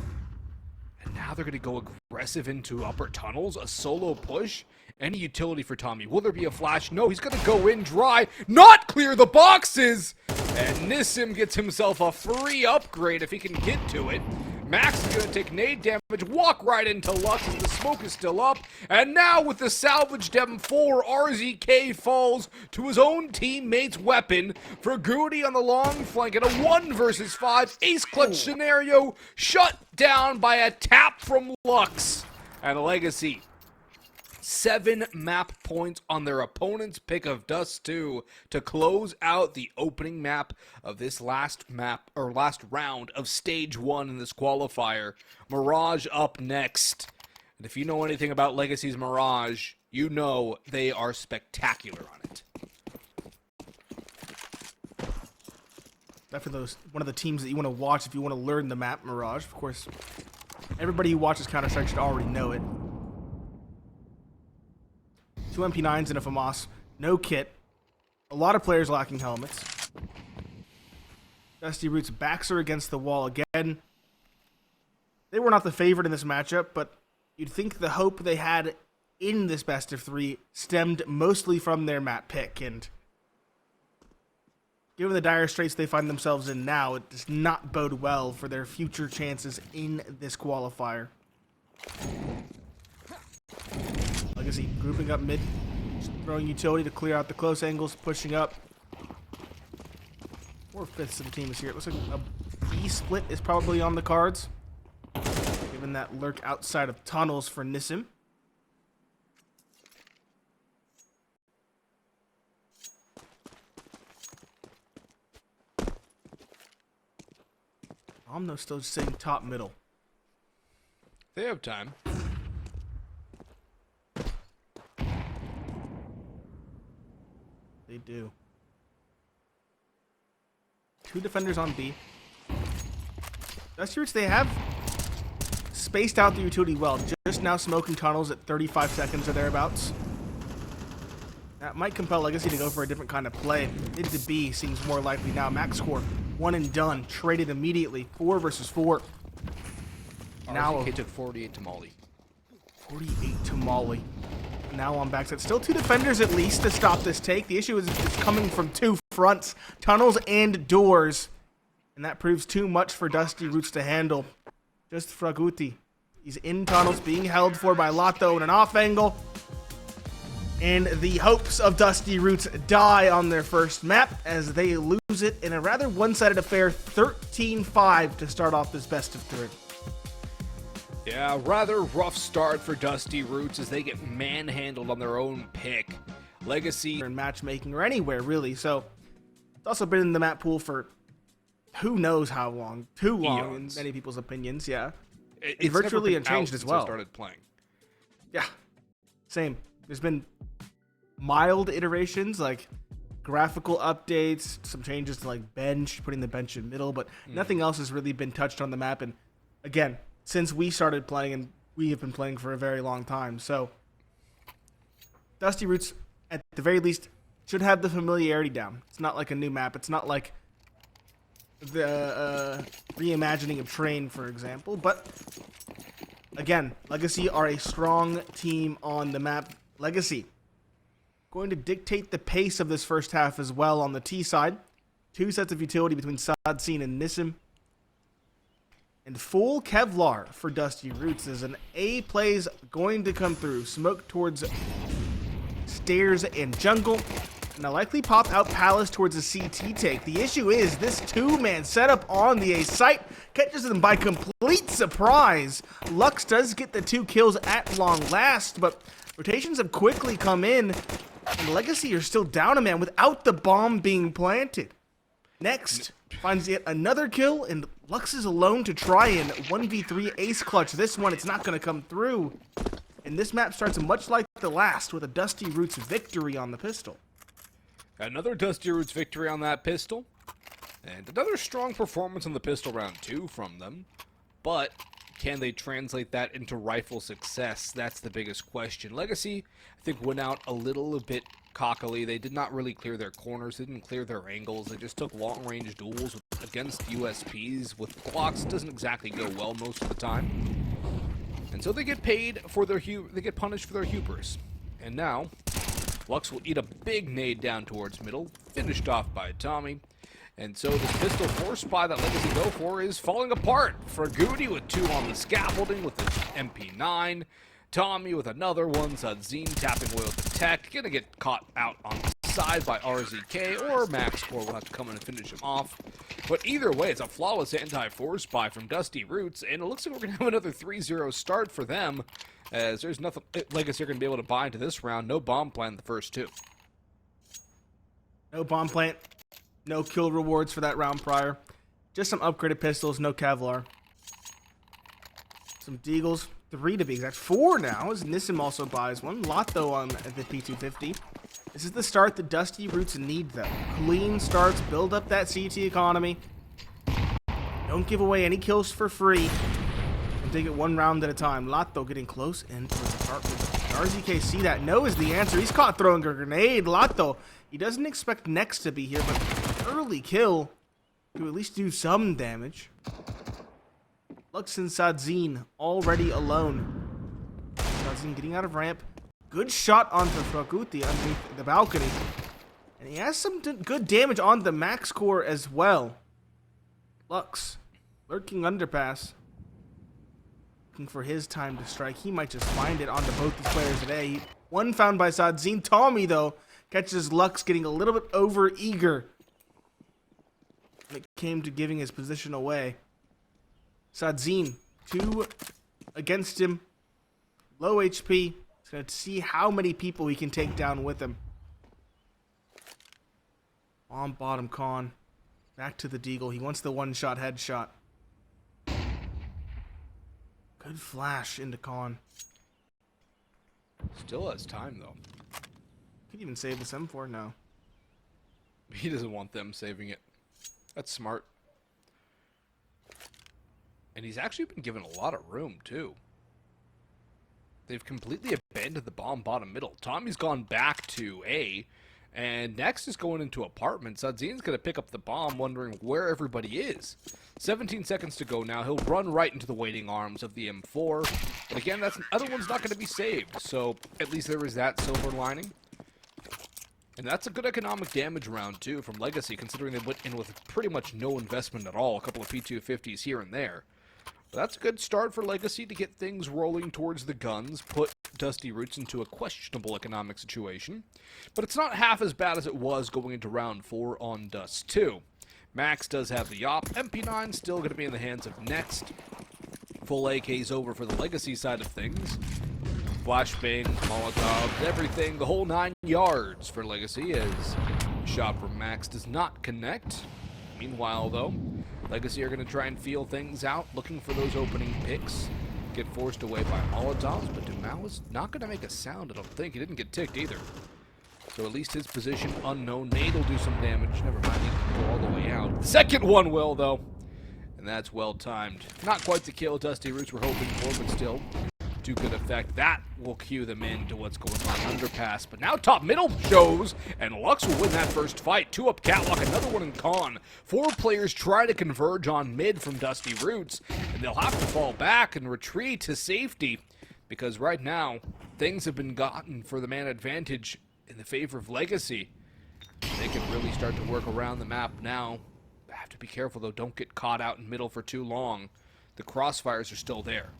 And now they're going to go aggressive into upper tunnels. A solo push. Any utility for Tommy. Will there be a flash? No, he's going to go in dry. Not clear the boxes! And Nissim gets himself a free upgrade if he can get to it. Max is going to take nade damage, walk right into Lux as the smoke is still up. And now with the salvaged M4, RZK falls to his own teammate's weapon. FraGuTy on the long flank in a 1 versus 5 ace clutch scenario, shut down by a tap from Lux. And Legacy 7 map points on their opponent's pick of Dust2 to close out the opening map of this last round of stage 1 in this qualifier. Mirage up next. And if you know anything about Legacy's Mirage, you know they are spectacular on it. Definitely one of the teams that you want to watch if you want to learn the map, Mirage. Of course, everybody who watches Counter-Strike should already know it. 2 MP9s and a FAMAS. No kit. A lot of players lacking helmets. Dusty Roots backs are against the wall again. They were not the favorite in this matchup, but you'd think the hope they had in this best of 3 stemmed mostly from their map pick, and given the dire straits they find themselves in now, it does not bode well for their future chances in this qualifier. Legacy grouping up mid, throwing utility to clear out the close angles, pushing up. 4/5 of the team is here. It looks like a B split is probably on the cards, given that lurk outside of tunnels for Nissim. Omno still sitting top middle. They have time. They do. 2 defenders on B. Dusty Roots, they have spaced out the utility well. Just now smoking tunnels at 35 seconds or thereabouts. That might compel Legacy to go for a different kind of play. Mid to B seems more likely now. Max score, 1 and done. Traded immediately. 4 versus 4. Now RZK took 48 to Molly. 48 to Molly. Now on backside. Still 2 defenders at least to stop this take. The issue is it's coming from 2 fronts. Tunnels and doors. And that proves too much for Dusty Roots to handle. Just FraGuTy. He's in tunnels, being held for by Lotto in an off angle. And the hopes of Dusty Roots die on their first map as they lose it in a rather one-sided affair, 13-5 to start off this best of 3. Yeah, rather rough start for Dusty Roots as they get manhandled on their own pick. Legacy in matchmaking or anywhere really, so it's also been in the map pool for who knows how long. Too long Eons. in many people's opinions, yeah. It's virtually never been unchanged out as since well. I started playing. Yeah, same. There's been mild iterations like graphical updates, some changes to like bench, putting the bench in middle, but nothing else has really been touched on the map. And again, since we started playing, and we have been playing for a very long time, so Dusty Roots, at the very least, should have the familiarity down. It's not like a new map. It's not like the reimagining of Train, for example. But again, Legacy are a strong team on the map. Legacy going to dictate the pace of this first half as well on the T side. 2 sets of utility between Sadcine and Nissim. And full Kevlar for Dusty Roots as an A plays going to come through. Smoke towards stairs and jungle. And a likely pop out Palace towards a CT take. The issue is this 2-man setup on the A site catches them by complete surprise. Lux does get the 2 kills at long last, but rotations have quickly come in. And Legacy are still down a man without the bomb being planted. Next, finds yet another kill, and Lux is alone to try and 1v3 ace clutch. This one, it's not going to come through. And this map starts much like the last, with a Dusty Roots victory on the pistol. Another Dusty Roots victory on that pistol. And another strong performance on the pistol round 2 from them. But can they translate that into rifle success? That's the biggest question. Legacy, I think, went out a little bit cockily. They did not really clear their corners. They didn't clear their angles. They just took long-range duels against USPs with Glocks. Doesn't exactly go well most of the time. And so they get paid for their they get punished for their hubris. And now Lux will eat a big nade down towards middle, finished off by Tommy. And so this pistol force spy that Legacy go for is falling apart. FraGuTy with 2 on the scaffolding with the MP9. Tommy with another one. Sadcine tapping away with the tech. Gonna get caught out on the side by RZK, or Max Core will have to come in and finish him off. But either way, it's a flawless anti-force spy from Dusty Roots, and it looks like we're gonna have another 3-0 start for them. as there's nothing Legacy are going to be able to buy into this round. No bomb plan the first two. No bomb plant. No kill rewards for that round prior. Just some upgraded pistols, no Kevlar. Some Deagles, 3 to be exact. 4 now, as Nissim also buys one. Lotto on the P250. This is the start that Dusty Roots need, though. Clean starts, build up that CT economy. Don't give away any kills for free. And take it one round at a time. Lotto getting close into his apartment. RZK see that? No is the answer. He's caught throwing a grenade. Lotto, he doesn't expect Next to be here, but early kill to at least do some damage. Lux and Sadzine already alone. Sadzine getting out of ramp. Good shot onto FraGuTy underneath the balcony. And he has some good damage on the max core as well. Lux lurking underpass. Looking for his time to strike. He might just find it onto both these players today. One found by Sadzine. Tommy, though, catches Lux getting a little bit over eager when it came to giving his position away. Sadzine, 2 against him. Low HP. He's going to see how many people he can take down with him. On bottom, Khan. Back to the Deagle. He wants the one-shot headshot. Good flash into Khan. Still has time, though. Could even save this M4 now. He doesn't want them saving it. That's smart. And he's actually been given a lot of room, too. They've completely abandoned the bomb bottom middle. Tommy's gone back to A, and Next is going into apartment. Sadzine's going to pick up the bomb, wondering where everybody is. 17 seconds to go now. He'll run right into the waiting arms of the M4. But again, that other one's not going to be saved, so at least there is that silver lining. And that's a good economic damage round, too, from Legacy, considering they went in with pretty much no investment at all. A couple of P250s here and there. But that's a good start for Legacy to get things rolling towards the guns, put Dusty Roots into a questionable economic situation. But it's not half as bad as it was going into round 4 on Dust2. Max does have the op. MP9 still going to be in the hands of Next. Full AK's over for the Legacy side of things. Flashbang, Molotov, everything, the whole 9 yards for Legacy as shot from Max does not connect. Meanwhile, though, Legacy are going to try and feel things out, looking for those opening picks. Get forced away by Molotovs, but Dumao is not going to make a sound, I don't think. He didn't get ticked either. So at least his position unknown. Nade will do some damage. Never mind, he can go all the way out. The second one will, though. And that's well timed. Not quite the kill Dusty Roots were hoping for, but still to good effect. That will cue them into what's going on underpass. But now top middle shows, and Lux will win that first fight. 2 up catwalk, another one in con. 4 players try to converge on mid from Dusty Roots, and they'll have to fall back and retreat to safety, because right now things have been gotten for the man advantage in the favor of Legacy. They can really start to work around the map now. Have to be careful though, don't get caught out in middle for too long. The crossfires are still there.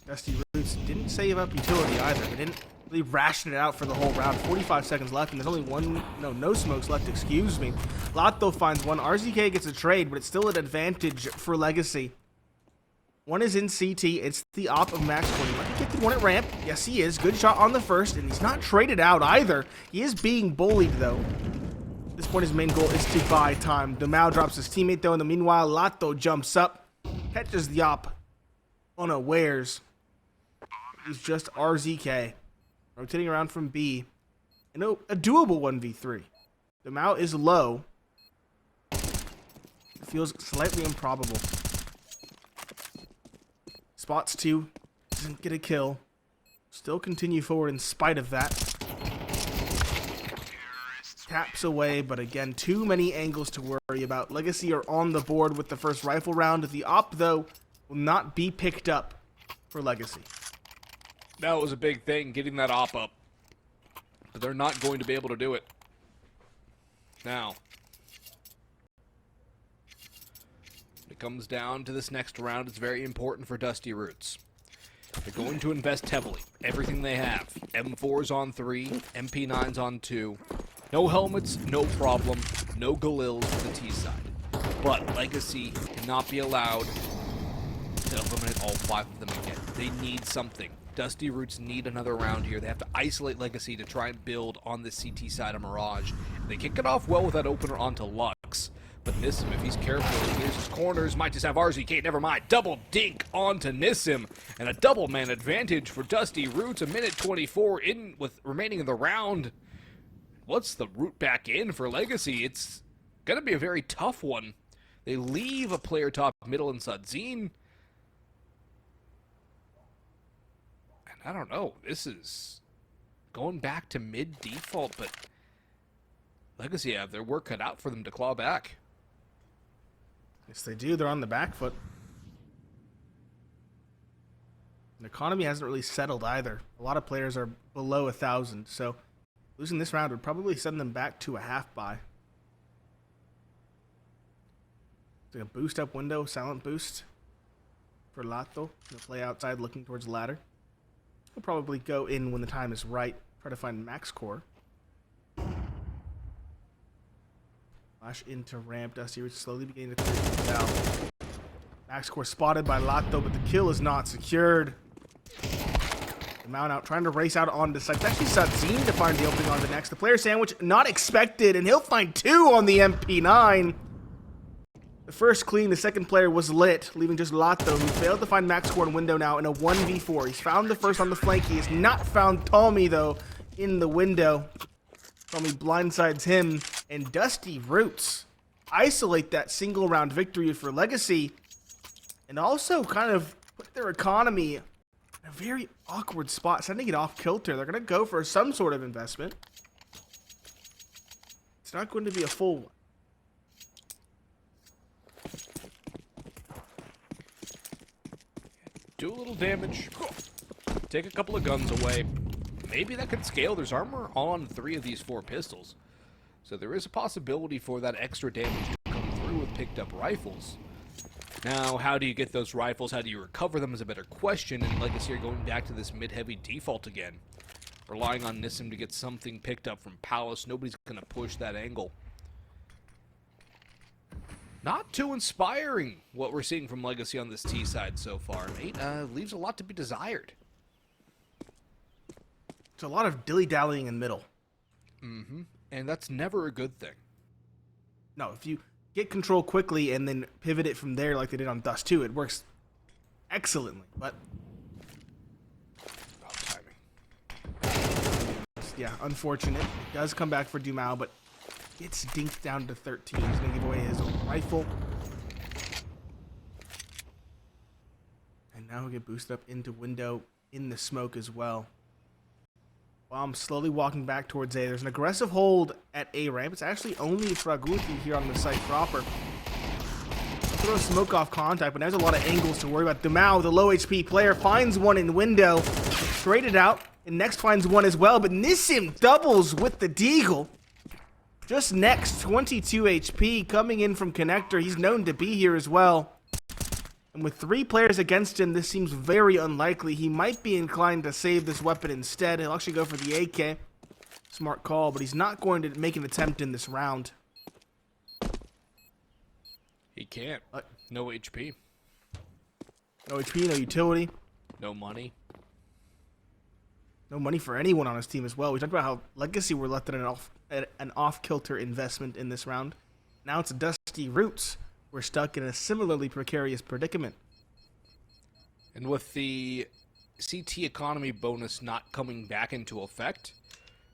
Dusty Roots didn't save up utility either. They didn't really ration it out for the whole round. 45 seconds left, and there's only no smokes left, excuse me. Lotto finds one. RZK gets a trade, but it's still an advantage for Legacy. One is in CT. It's the op of Max 20. Might be get the one at ramp. Yes, he is. Good shot on the first, and he's not traded out either. He is being bullied, though. At this point, his main goal is to buy time. Dumao drops his teammate, though. In the meanwhile, Lotto jumps up, catches the op unawares. He's just RZK. Rotating around from B. And a doable 1v3. Dumao is low. Feels slightly improbable. Spots 2. Doesn't get a kill. Still continue forward in spite of that. Taps away, but again, too many angles to worry about. Legacy are on the board with the first rifle round. The op, though, will not be picked up for Legacy. That was a big thing, getting that op up. But they're not going to be able to do it. Now, when it comes down to this next round, it's very important for Dusty Roots. They're going to invest heavily. Everything they have. M4's on 3, MP9's on 2. No helmets, no problem. No Galils for the T side. But Legacy cannot be allowed to eliminate all 5 of them again. They need something. Dust2 Roots need another round here. They have to isolate Legacy to try and build on the CT side of Mirage. They kick it off well with that opener onto Lux. But Nissim, if he's careful, he clears his corners, might just have RZK, never mind. Double dink onto Nissim, and a double man advantage for Dust2 Roots. A minute 24 in with remaining in the round. What's the route back in for Legacy? It's going to be a very tough one. They leave a player top middle in Sadzine. And I don't know, this is going back to mid default, but Legacy have their work cut out for them to claw back. Yes, they do. They're on the back foot. The economy hasn't really settled either. A lot of players are below 1,000, so losing this round would probably send them back to a half buy. It's like a boost up window, silent boost for Lato. He'll play outside looking towards the ladder. He'll probably go in when the time is right, try to find max core. Flash into ramp. Dust2 Roots slowly beginning to clear things out. Max core spotted by Lato, but the kill is not secured. The mount out, trying to race out on the side. It's actually Sadzine to find the opening on the next. The player sandwich, not expected, and he'll find 2 on the MP9. The first clean, the second player was lit, leaving just Lato, who failed to find max core in window now in a 1v4. He's found the first on the flank. He has not found Tommy, though, in the window. Tommy blindsides him, and Dust2 Roots isolate that single round victory for Legacy, and also kind of put their economy in a very awkward spot, sending it off kilter. They're going to go for some sort of investment. It's not going to be a full one. Do a little damage. Take a couple of guns away. Maybe that could scale. There's armor on 3 of these 4 pistols. So there is a possibility for that extra damage to come through with picked up rifles. Now, how do you get those rifles? How do you recover them is a better question. And Legacy are going back to this mid-heavy default again. Relying on Nissim to get something picked up from Palace. Nobody's going to push that angle. Not too inspiring what we're seeing from Legacy on this T side so far, mate. Leaves a lot to be desired. It's a lot of dilly-dallying in middle. Mm-hmm. And that's never a good thing. No, if you get control quickly and then pivot it from there like they did on Dust2, it works excellently, but timing. Yeah, unfortunate. It does come back for Dumao, but gets dinked down to 13. He's going to give away his own rifle. And now he'll get boosted up into window in the smoke as well. Bomb slowly walking back towards A. There's an aggressive hold at A ramp. It's actually only FraGuTy here on the site proper. Throw smoke off contact, but there's a lot of angles to worry about. Dumao, the low HP player, finds one in window. Traded out, and next finds one as well, but Nissim doubles with the deagle. Just next, 22 HP coming in from Connector. He's known to be here as well. And with 3 players against him, this seems very unlikely. He might be inclined to save this weapon instead. He'll actually go for the AK. Smart call, but he's not going to make an attempt in this round. He can't. No HP. No HP, no utility. No money. No money for anyone on his team as well. We talked about how Legacy were left at an off-kilter investment in this round. Now it's Dust2 Roots. We're stuck in a similarly precarious predicament. And with the CT economy bonus not coming back into effect,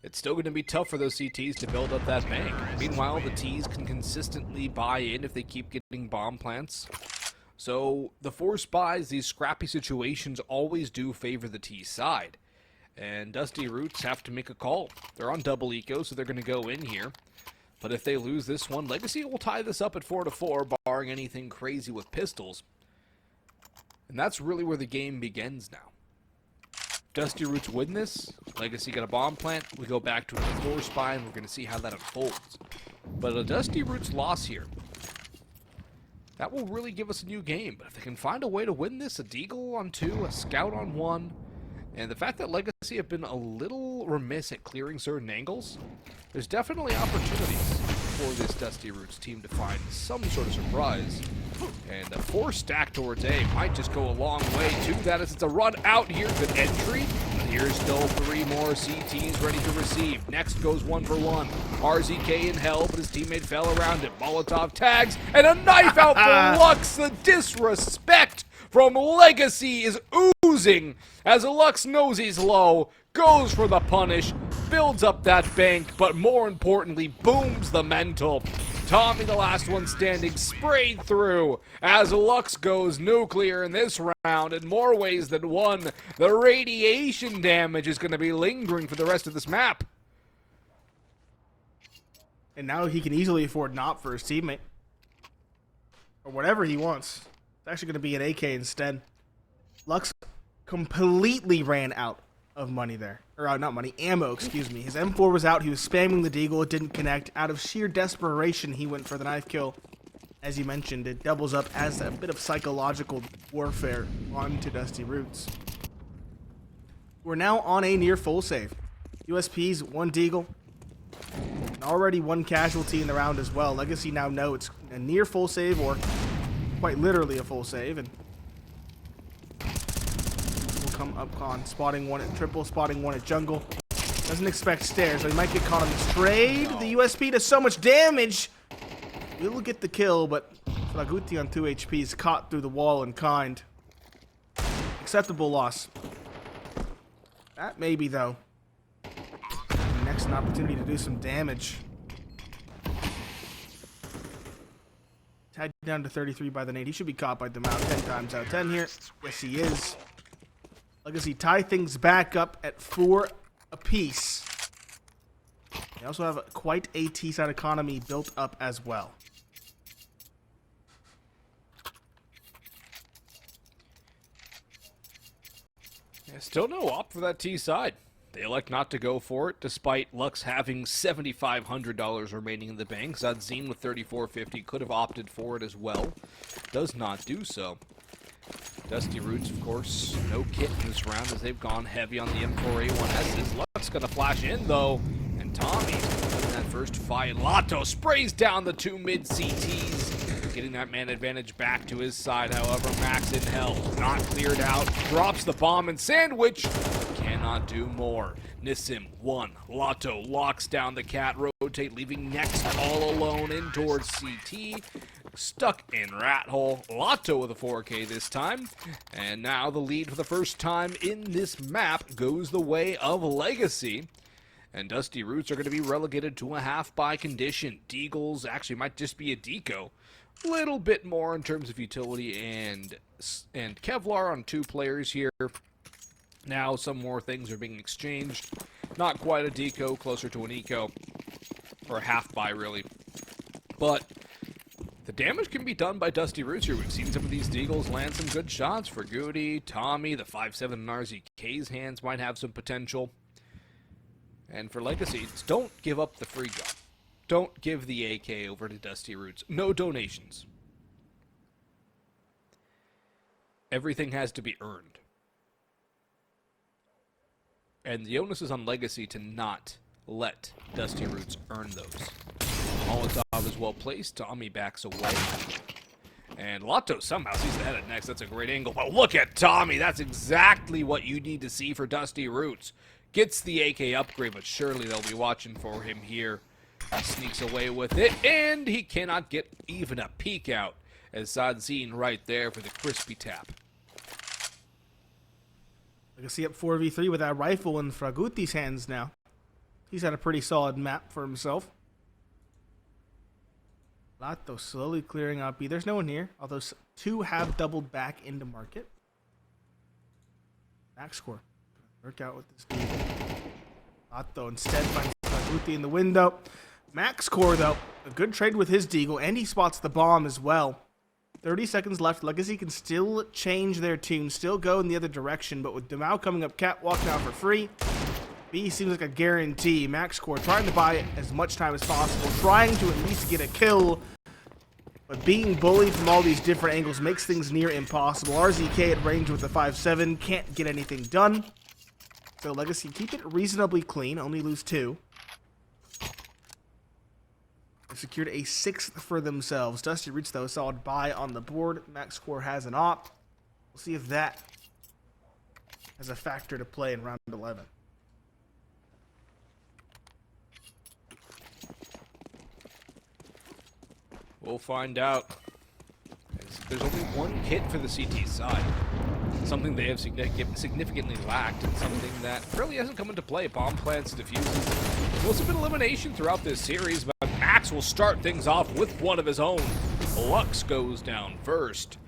it's still going to be tough for those CTs to build up that bank. Meanwhile, the Ts can consistently buy in if they keep getting bomb plants. So the 4 spies, these scrappy situations always do favor the T side. And Dust2 Roots have to make a call. They're on double eco, so they're going to go in here. But if they lose this one, Legacy will tie this up at 4-4, barring anything crazy with pistols. And that's really where the game begins now. Dust2 Roots win this, Legacy got a bomb plant, we go back to a 4 spy, and we're going to see how that unfolds. But a Dust2 Roots loss here, that will really give us a new game. But if they can find a way to win this, a Deagle on 2, a Scout on 1, and the fact that Legacy have been a little remiss at clearing certain angles, there's definitely opportunities for this Dust2 Roots team to find some sort of surprise. And the 4 stack towards A might just go a long way to that as it's a run out here. Good entry. But here's still 3 more CTs ready to receive. Next goes 1 for 1. RZK in hell, but his teammate fell around it. Molotov tags, and a knife out for Lux. The disrespect from Legacy is oozing as Lux knows he's low, goes for the punish, builds up that bank, but more importantly, booms the mental. Tommy, the last one standing, sprayed through as Lux goes nuclear in this round in more ways than one. The radiation damage is going to be lingering for the rest of this map. And now he can easily afford not for his teammate. Or whatever he wants. It's actually going to be an AK instead. Lux completely ran out of money there. Or not money, ammo, excuse me. His M4 was out. He was spamming the deagle. It didn't connect. Out of sheer desperation, he went for the knife kill. As you mentioned, it doubles up as a bit of psychological warfare onto Dusty Roots. We're now on a near full save. USP's 1 deagle. And already 1 casualty in the round as well. Legacy now know it's a near full save, or quite literally a full save. And will come up con, spotting 1 at triple, spotting 1 at jungle. Doesn't expect stairs, so he might get caught on this trade. The USP does so much damage. Will get the kill, but FraGuTy on 2 HP is caught through the wall in kind. Acceptable loss. That maybe though. Next, an opportunity to do some damage. Tied down to 33 by the nade. He should be caught by the mount 10 times out of 10 here. Yes, he is. Legacy tie things back up at 4 apiece. They also have quite a T-side economy built up as well. Yeah, still no op for that T side. They elect not to go for it, despite Lux having $7,500 remaining in the bank. Zadzine with $3,450 could have opted for it as well. Does not do so. Dusty Roots, of course, no kit in this round as they've gone heavy on the M4A1Ss. Lux going to flash in, though, and Tommy's in that first fight. Lato sprays down the 2 mid CTs, getting that man advantage back to his side. However, Max in hell, not cleared out, drops the bomb and sandwich. Cannot do more. Nissim 1. Lato locks down the cat rotate, leaving Next all alone in towards CT. Stuck in rat hole. Lato with a 4K this time. And now the lead for the first time in this map goes the way of Legacy. And Dusty Roots are going to be relegated to a half-buy condition. Deagles actually might just be a deco. Little bit more in terms of utility and Kevlar on 2 players here. Now some more things are being exchanged. Not quite a deco, closer to an eco. Or a half-buy, really. But the damage can be done by Dusty Roots here. We've seen some of these deagles land some good shots. FraGuTy, Tommy, the 5.7 in RZK's hands might have some potential. And for Legacy, don't give up the free gun. Don't give the AK over to Dusty Roots. No donations. Everything has to be earned. And the onus is on Legacy to not let Dusty Roots earn those. Molotov is well placed. Tommy backs away. And Lato somehow sees the head at Next. That's a great angle. But look at Tommy. That's exactly what you need to see for Dusty Roots. Gets the AK upgrade, but surely they'll be watching for him here. He sneaks away with it, and he cannot get even a peek out as Zadzine right there for the crispy tap. Legacy up 4v3 with that rifle in FraGuTy's hands now. He's had a pretty solid map for himself. Lato slowly clearing out B. There's no one here, although 2 have doubled back into market. Max score. Work out with this dude. Lato instead finds FraGuTy in the window. Max core, though, a good trade with his deagle, and he spots the bomb as well. 30 seconds left. Legacy can still change their tune, still go in the other direction, but with Demau coming up catwalk now for free, B seems like a guarantee. Max core trying to buy as much time as possible, trying to at least get a kill, but being bullied from all these different angles makes things near impossible. RZK at range with the 5.7 can't get anything done. So Legacy keep it reasonably clean, only lose 2. They secured a 6th for themselves. Dust2 Round, though, a solid buy on the board. Max Core has an op. We'll see if that has a factor to play in round 11. We'll find out. There's only one hit for the CT side. Something they have significantly lacked, and something that really hasn't come into play. Bomb plants, diffuses. Most have been elimination throughout this series, but Max will start things off with one of his own. Lux goes down first,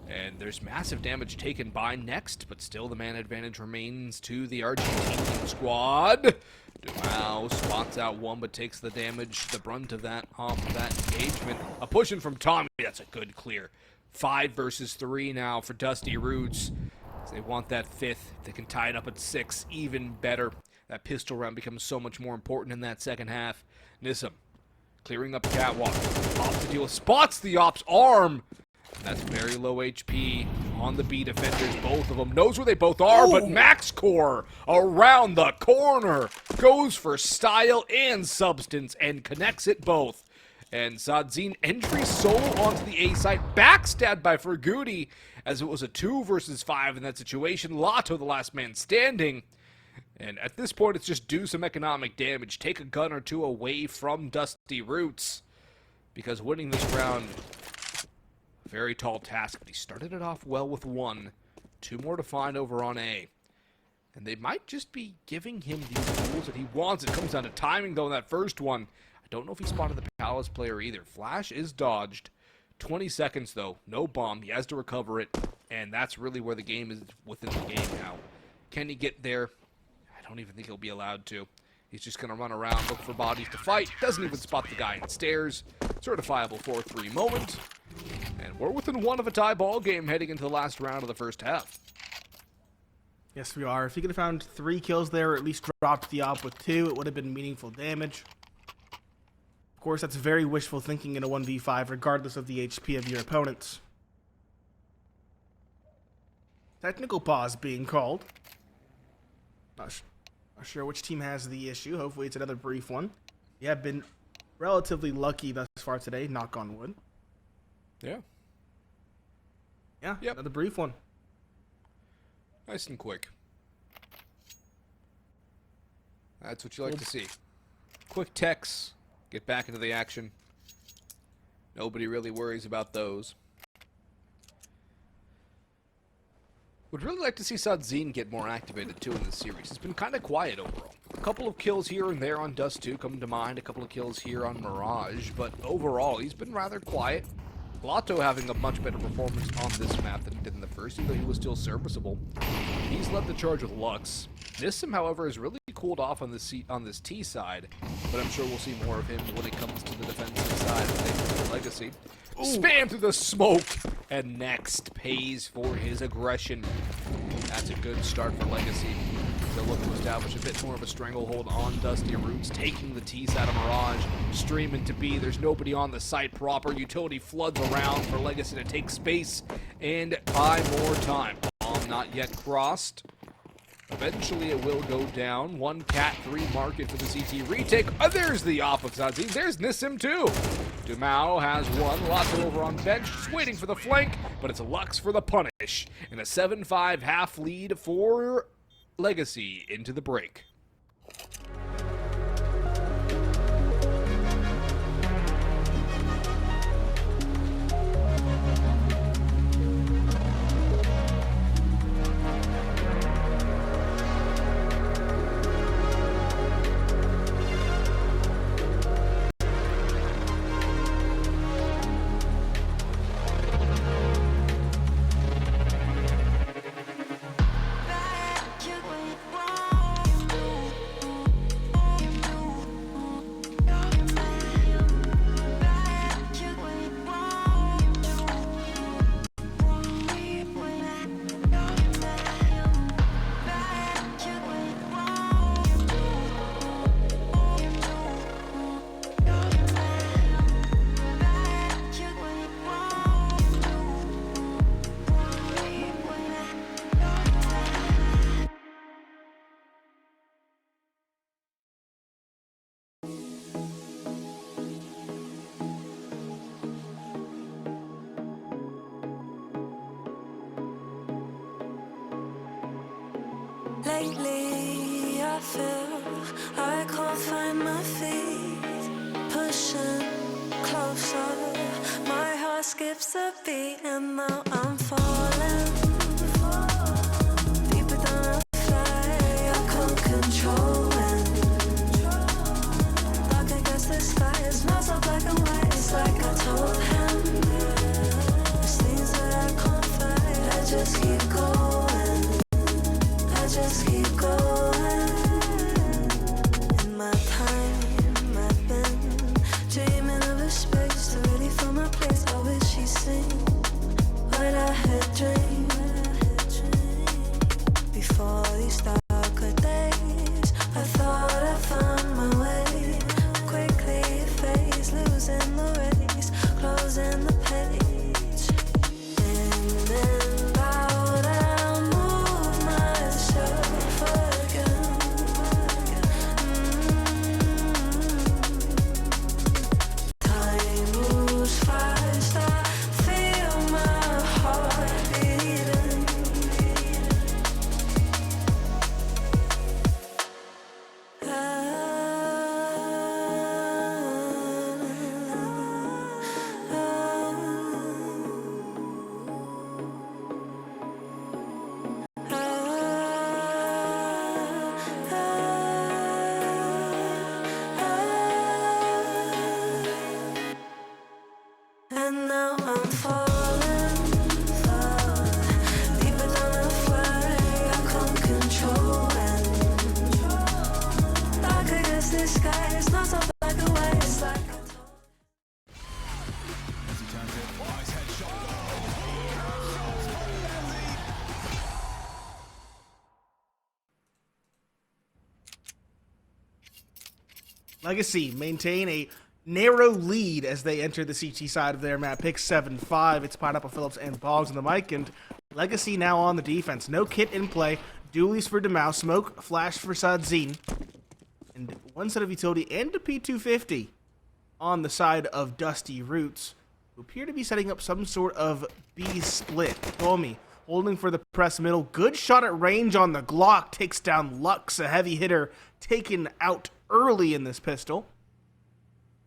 and there's massive damage taken by Next, but still the man advantage remains to the Argentinian squad. Dumao spots out one, but takes the damage, the brunt of that off of that engagement. A push in from Tommy, that's a good clear. 5 versus 3 now for Dust2 Round. They want that 5th. They can tie it up at 6, even better. That pistol round becomes so much more important in that second half. Nissim clearing up catwalk. Off to deal. Spots the op's arm. That's very low HP on the B defenders, both of them. Knows where they both are, but Max Core around the corner goes for style and substance and connects it both. And Zadzine entry solo onto the A site, backstabbed by FraGuTy, as it was a 2 versus 5 in that situation. Lato, the last man standing. And at this point, it's just do some economic damage. Take a gun or two away from Dust2 Round, because winning this round, very tall task. But he started it off well with 1. 2 more to find over on A. And they might just be giving him these tools that he wants. It comes down to timing, though, in that first one. I don't know if he spotted the Palace player either. Flash is dodged. 20 seconds, though. No bomb. He has to recover it. And that's really where the game is within the game now. Can he get there? I don't even think he'll be allowed to. He's just going to run around, look for bodies to fight. Doesn't even spot the guy in stairs. Certifiable 4-3 moment. And we're within 1 of a tie ball game heading into the last round of the first half. Yes, we are. If he could have found 3 kills there, or at least dropped the op with 2, it would have been meaningful damage. Of course, that's very wishful thinking in a 1v5, regardless of the HP of your opponents. Technical pause being called. Not sure which team has the issue. Hopefully it's another brief one. We have been relatively lucky thus far today, knock on wood. Yeah. Yeah, yep. Another brief one. Nice and quick. That's what you like to see. Quick techs. Get back into the action. Nobody really worries about those. Would really like to see Zadzine get more activated too in this series. It's been kind of quiet overall. A couple of kills here and there on Dust2 come to mind. A couple of kills here on Mirage. But overall, he's been rather quiet. Lato having a much better performance on this map than he did in the first, even though he was still serviceable. He's led the charge with Lux. Nissim, however, has really cooled off on this T side, but I'm sure we'll see more of him when it comes to the defensive side of things for Legacy. Ooh. Spam through the smoke, and Next pays for his aggression. That's a good start for Legacy. They'll look to establish a bit more of a stranglehold on Dust2 Round, taking the T side of Mirage, streaming to B. There's nobody on the site proper. Utility floods around for Legacy to take space and buy more time. Bomb not yet crossed. Eventually it will go down. 1 cat, 3 market for the CT retake. Oh, there's the op of Zadzine. There's Nissim too. Dumao has 1. Lato over on bench, just waiting for the flank, but it's Lux for the punish. And a 7-5 half lead for Legacy into the break. Lately, I feel I can't find my feet. Pushing closer, my heart skips a beat, and now I'm falling. Deeper than a fly, I can't control it. Dark against the sky, it's not so black and white. It's like I told him, there's things that I can't fight. I just keep going. I just keep going. In my time, I've been dreaming of a space to really fill my place. I wish he'd seen what I had dreamed before these darker days. I thought I found my way. Quickly it fades, losing the race, closing the page. In and out, I'll move myself again. Time moves fast, I feel my heart beating. And now I'm falling, deeper than a fly. I can't control it. Dark against the sky, it's not so black and white. It's like I told. Legacy maintain a narrow lead as they enter the CT side of their map. Pick 7-5. It's Pineapple Phillips and Boggs on the mic, and Legacy now on the defense. No kit in play. Dualies for Demau. Smoke, flash for Sadzine. And one set of utility and a P250 on the side of Dusty Roots, who appear to be setting up some sort of B split. Tommy holding for the press middle. Good shot at range on the Glock. Takes down Lux, a heavy hitter, taken out early in this pistol.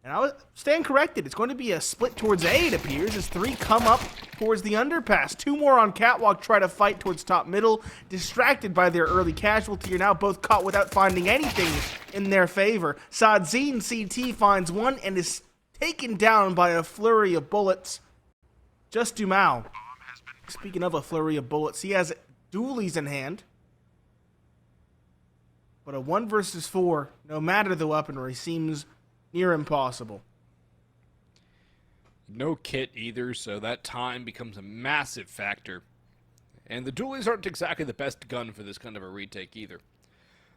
And I would stand corrected. It's going to be a split towards A, it appears, as three come up towards the underpass. Two more on Catwalk try to fight towards top middle. Distracted by their early casualty, are now both caught without finding anything in their favor. Sadzine CT finds one and is taken down by a flurry of bullets. Just Dumau. Speaking of a flurry of bullets, he has dualies in hand. But a 1 versus 4, no matter the weaponry, seems near impossible. No kit either, so that time becomes a massive factor. And the dualies aren't exactly the best gun for this kind of a retake either.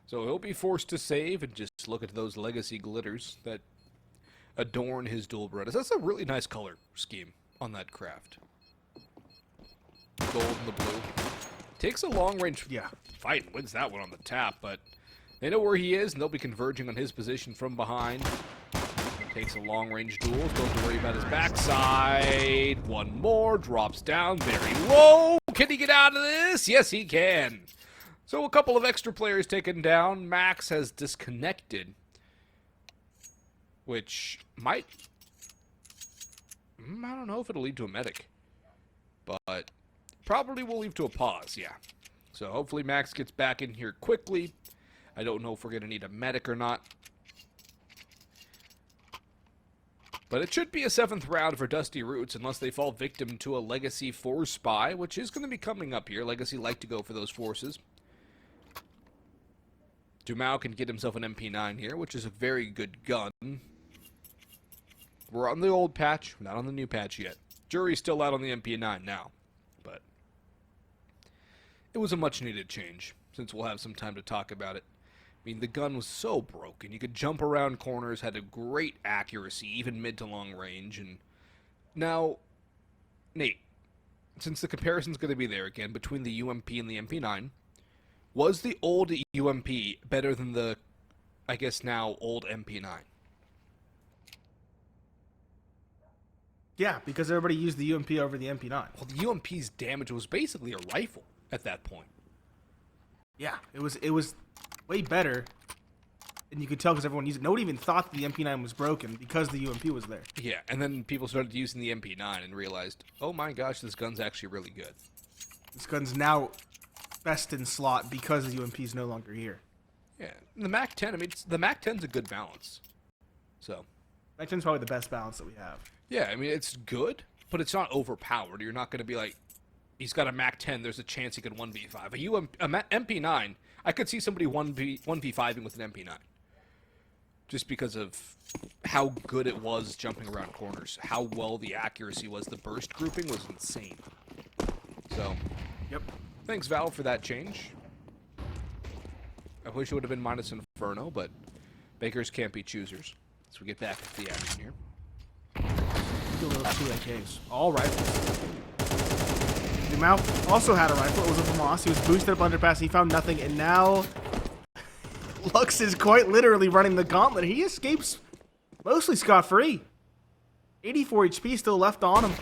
So he'll be forced to save and just look at those legacy glitters that adorn his dual Berettas. That's a really nice color scheme on that craft. Gold and the blue. Takes a long range fight and wins that one on the tap, but they know where he is and they'll be converging on his position from behind. Takes a long-range duel. Don't have to worry about his backside. One more. Drops down very low. Can he get out of this? Yes, he can. So a couple of extra players taken down. Max has disconnected, which might... I don't know if it'll lead to a medic, but probably will lead to a pause, yeah. So hopefully Max gets back in here quickly. I don't know if we're going to need a medic or not. But it should be a 7th round for Dusty Roots unless they fall victim to a Legacy 4 spy, which is going to be coming up here. Legacy like to go for those forces. Dumau can get himself an MP9 here, which is a very good gun. We're on the old patch, not on the new patch yet. Jury's still out on the MP9 now, but it was a much-needed change, since we'll have some time to talk about it. I mean, the gun was so broken. You could jump around corners, had a great accuracy, even mid to long range. And now, Nate, since the comparison's going to be there again between the UMP and the MP9, was the old UMP better than the, I guess now, old MP9? Yeah, because everybody used the UMP over the MP9. Well, the UMP's damage was basically a rifle at that point. Yeah, it was way better. And you could tell because everyone used it. Nobody even thought the MP9 was broken because the UMP was there. Yeah, and then people started using the MP9 and realized, oh my gosh, this gun's actually really good. This gun's now best in slot because the UMP is no longer here. Yeah, and the MAC-10, I mean, the MAC-10's a good balance. So. MAC-10's probably the best balance that we have. Yeah, I mean, it's good, but it's not overpowered. You're not going to be like, he's got a MAC-10, there's a chance he could 1v5. MP9, I could see somebody 1v5ing with an MP9. Just because of how good it was jumping around corners, how well the accuracy was. The burst grouping was insane. So, yep. Thanks, Valve, for that change. I wish it would have been minus Inferno, but bakers can't be choosers. So we get back to the action here. Look at those 2 AKs. All rifles. Dumau also had a rifle. It was a FAMAS. He was boosted up underpass. He found nothing, and now Lux is quite literally running the gauntlet. He escapes mostly scot-free. 84 HP still left on him.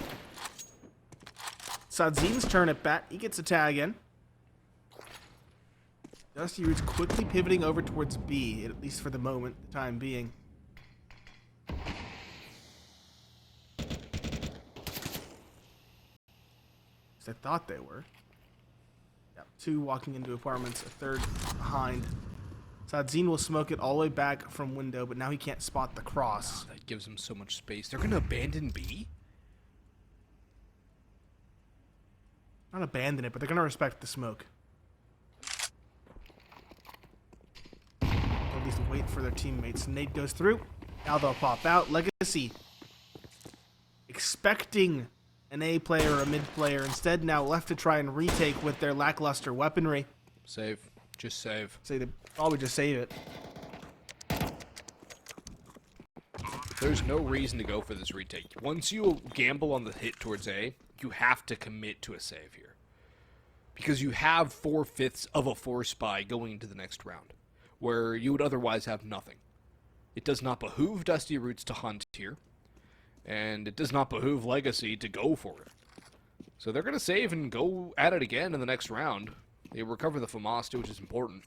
Sadzin's turn at bat. He gets a tag in. Dusty Roots quickly pivoting over towards B, at least for the moment, the time being. I thought they were. Yep, 2 walking into apartments, a 3rd behind. Sadzin will smoke it all the way back from window, but now he can't spot the cross. That gives him so much space. They're going to abandon B? Not abandon it, but they're going to respect the smoke. Or at least wait for their teammates. Nate goes through. Now they'll pop out. Legacy expecting an A player or a mid player. Instead, now left to try and retake with their lackluster weaponry. Save. Just save. Say they probably just save it. There's no reason to go for this retake. Once you gamble on the hit towards A, you have to commit to a save here. Because you have 4/5 of a force buy going into the next round, where you would otherwise have nothing. It does not behoove Dusty Roots to hunt here, and it does not behoove Legacy to go for it. So they're going to save and go at it again in the next round. They recover the FAMAS too, which is important.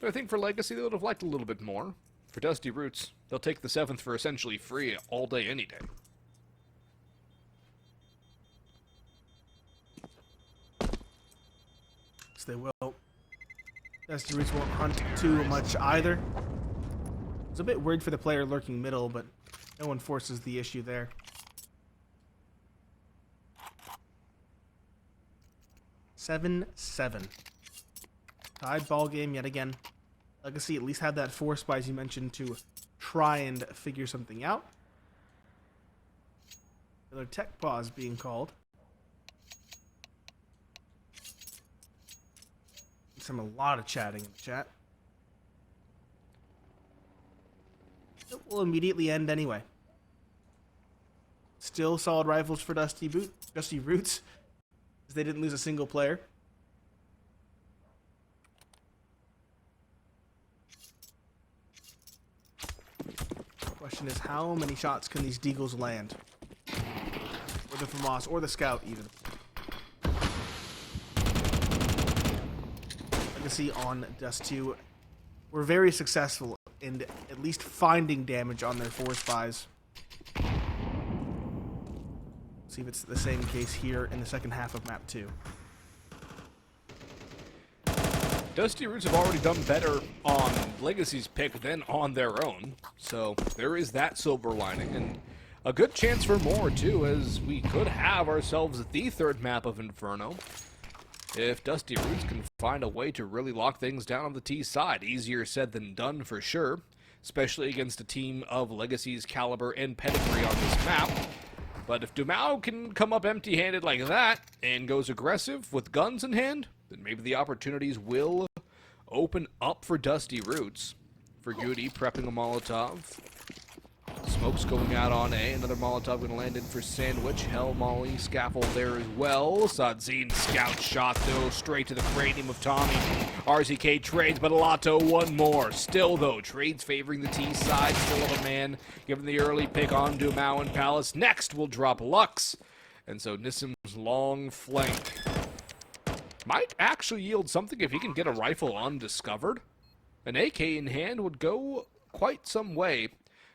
But I think for Legacy, they would have liked a little bit more. For Dusty Roots, they'll take the 7th for essentially free all day, any day. So they will. Dusty Roots won't hunt too much either. It's a bit weird for the player lurking middle, but no one forces the issue there. 7-7. Tied ball game yet again. Legacy at least had that force buy, as you mentioned, to try and figure something out. Another tech pause being called. A lot of chatting in the chat. It will immediately end anyway. Still solid rifles for Dusty Roots, as they didn't lose a single player. Question is, how many shots can these Deagles land? Or the FAMAS, or the Scout even. Legacy on Dust2 were very successful in at least finding damage on their force buys. See if it's the same case here in the second half of map 2. Dusty Roots have already done better on Legacy's pick than on their own, so there is that silver lining, and a good chance for more too, as we could have ourselves the 3rd map of Inferno if Dusty Roots can find a way to really lock things down on the T side. Easier said than done for sure, especially against a team of Legacy's caliber and pedigree on this map. But if Dumau can come up empty-handed like that and goes aggressive with guns in hand, then maybe the opportunities will open up for Dusty Roots. FraGuTy prepping a Molotov. Smoke's going out on A. Another Molotov going to land in for Sandwich. Hell Molly scaffold there as well. Sadzin scout shot though straight to the cranium of Tommy. RZK trades, but Alato one more. Still though, trades favoring the T side. Still of a man given the early pick on Dumau and Palace. Next will drop Lux. And so Nissim's long flank Might actually yield something if he can get a rifle undiscovered. An AK in hand would go quite some way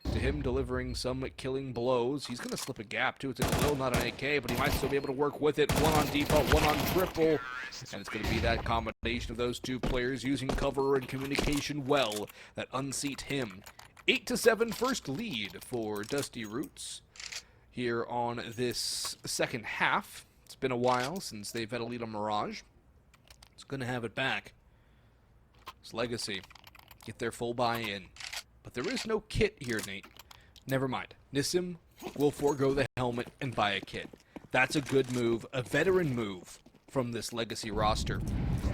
to him delivering some killing blows. He's going to slip a gap, too. It's a Galil, not an AK, but he might still be able to work with it. One on default, one on triple. And it's going to be that combination of those two players using cover and communication well that unseat him. 8-7 first lead for Dusty Roots here on this second half. It's been a while since they've had a lead on Mirage. It's going to have it back. It's Legacy. Get their full buy-in. But there is no kit here, Nate. Never mind. Nissim will forego the helmet and buy a kit. That's a good move, a veteran move from this Legacy roster.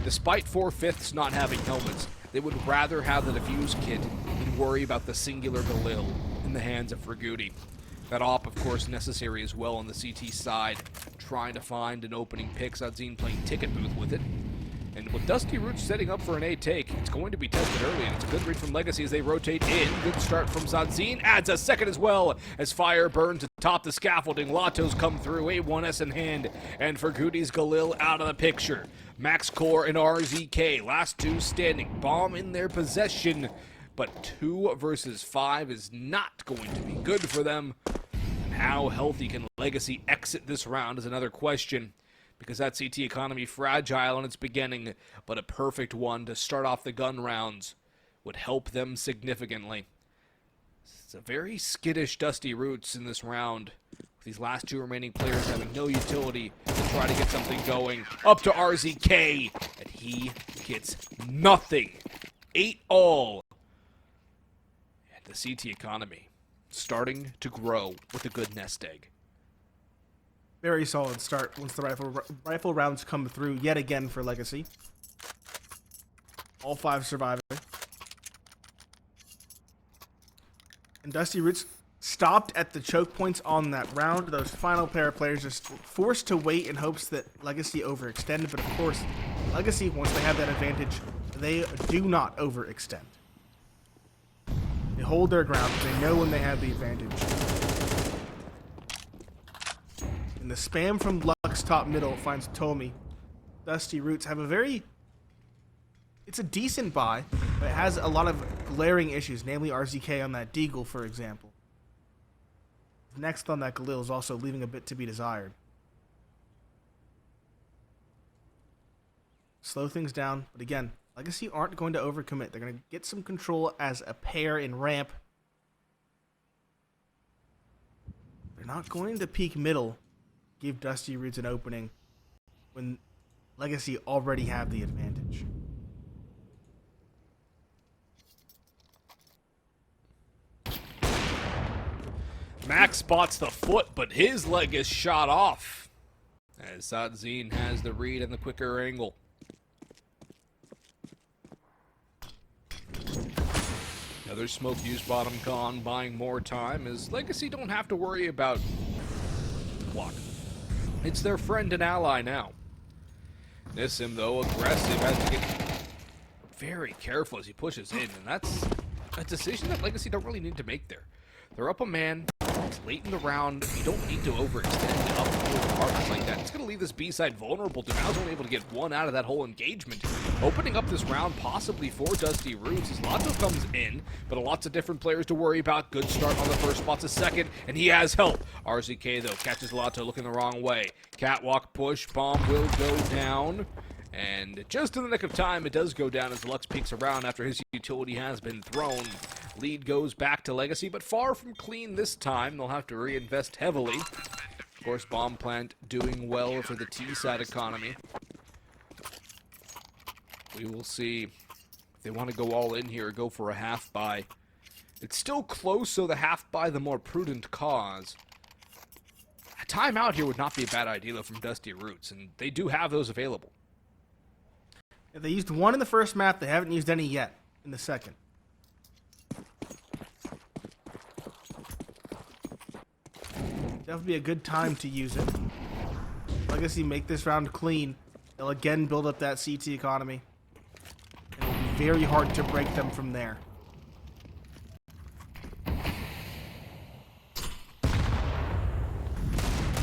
Despite 4/5 not having helmets, they would rather have the defuse kit than worry about the singular Galil in the hands of FraGuTy. That op, of course, necessary as well on the CT side, trying to find an opening pick. Zadzine playing ticket booth with it. And with Dusty Roots setting up for an A take, it's going to be tested early, and it's a good read from Legacy as they rotate in. Good start from Zadzine. Adds a second as well as fire burns atop the scaffolding. Lotto's come through, A1S in hand, and FraGuTy's Galil out of the picture. Max Core and RZK, last two standing. Bomb in their possession, but 2 versus 5 is not going to be good for them. And how healthy can Legacy exit this round is another question, because that CT economy fragile in its beginning, but a perfect one to start off the gun rounds would help them significantly. It's a very skittish Dusty Roots in this round, with these last 2 remaining players having no utility to try to get something going. Up to RZK, and he gets nothing. 8-all. And the CT economy starting to grow with a good nest egg. Very solid start once the rifle rounds come through yet again for Legacy. All 5 surviving. And Dusty Roots stopped at the choke points on that round. Those final pair of players just forced to wait in hopes that Legacy overextended. But of course, Legacy, once they have that advantage, they do not overextend. They hold their ground. They know when they have the advantage. And the spam from Lux top middle finds Tomi. Dusty Roots have a very... It's a decent buy, but it has a lot of glaring issues, namely RZK on that Deagle, for example. Next on that Galil is also leaving a bit to be desired. Slow things down, but again, Legacy aren't going to overcommit. They're going to get some control as a pair in ramp. They're not going to peek middle, give Dusty Roots an opening when Legacy already have the advantage. Max spots the foot, but his leg is shot off as Zadzine has the read and the quicker angle. Another smoke use bottom con, buying more time as Legacy don't have to worry about block. It's their friend and ally now. Nissim, though, aggressive, has to get very careful as he pushes in, and that's a decision that Legacy don't really need to make there. They're up a man. It's late in the round. You don't need to overextend up the apartment like that. It's going to leave this B side vulnerable. Dumao's only able to get one out of that whole engagement. Opening up this round possibly for Dusty Roots as Lotto comes in, but lots of different players to worry about. Good start on the first, spots a second, and he has help. RZK, though, catches Lotto looking the wrong way. Catwalk push, bomb will go down. And just in the nick of time, it does go down as Lux peeks around after his utility has been thrown. Lead goes back to Legacy, but far from clean this time. They'll have to reinvest heavily. Of course, Bomb Plant doing well for the T-side economy. We will see if they want to go all in here or go for a half buy. It's still close, so the half buy the more prudent cause. A timeout here would not be a bad idea, though, from Dusty Roots, and they do have those available. They used one in the first map. They haven't used any yet in the second. That would be a good time to use it. Legacy make this round clean. They'll again build up that CT economy. It will be very hard to break them from there.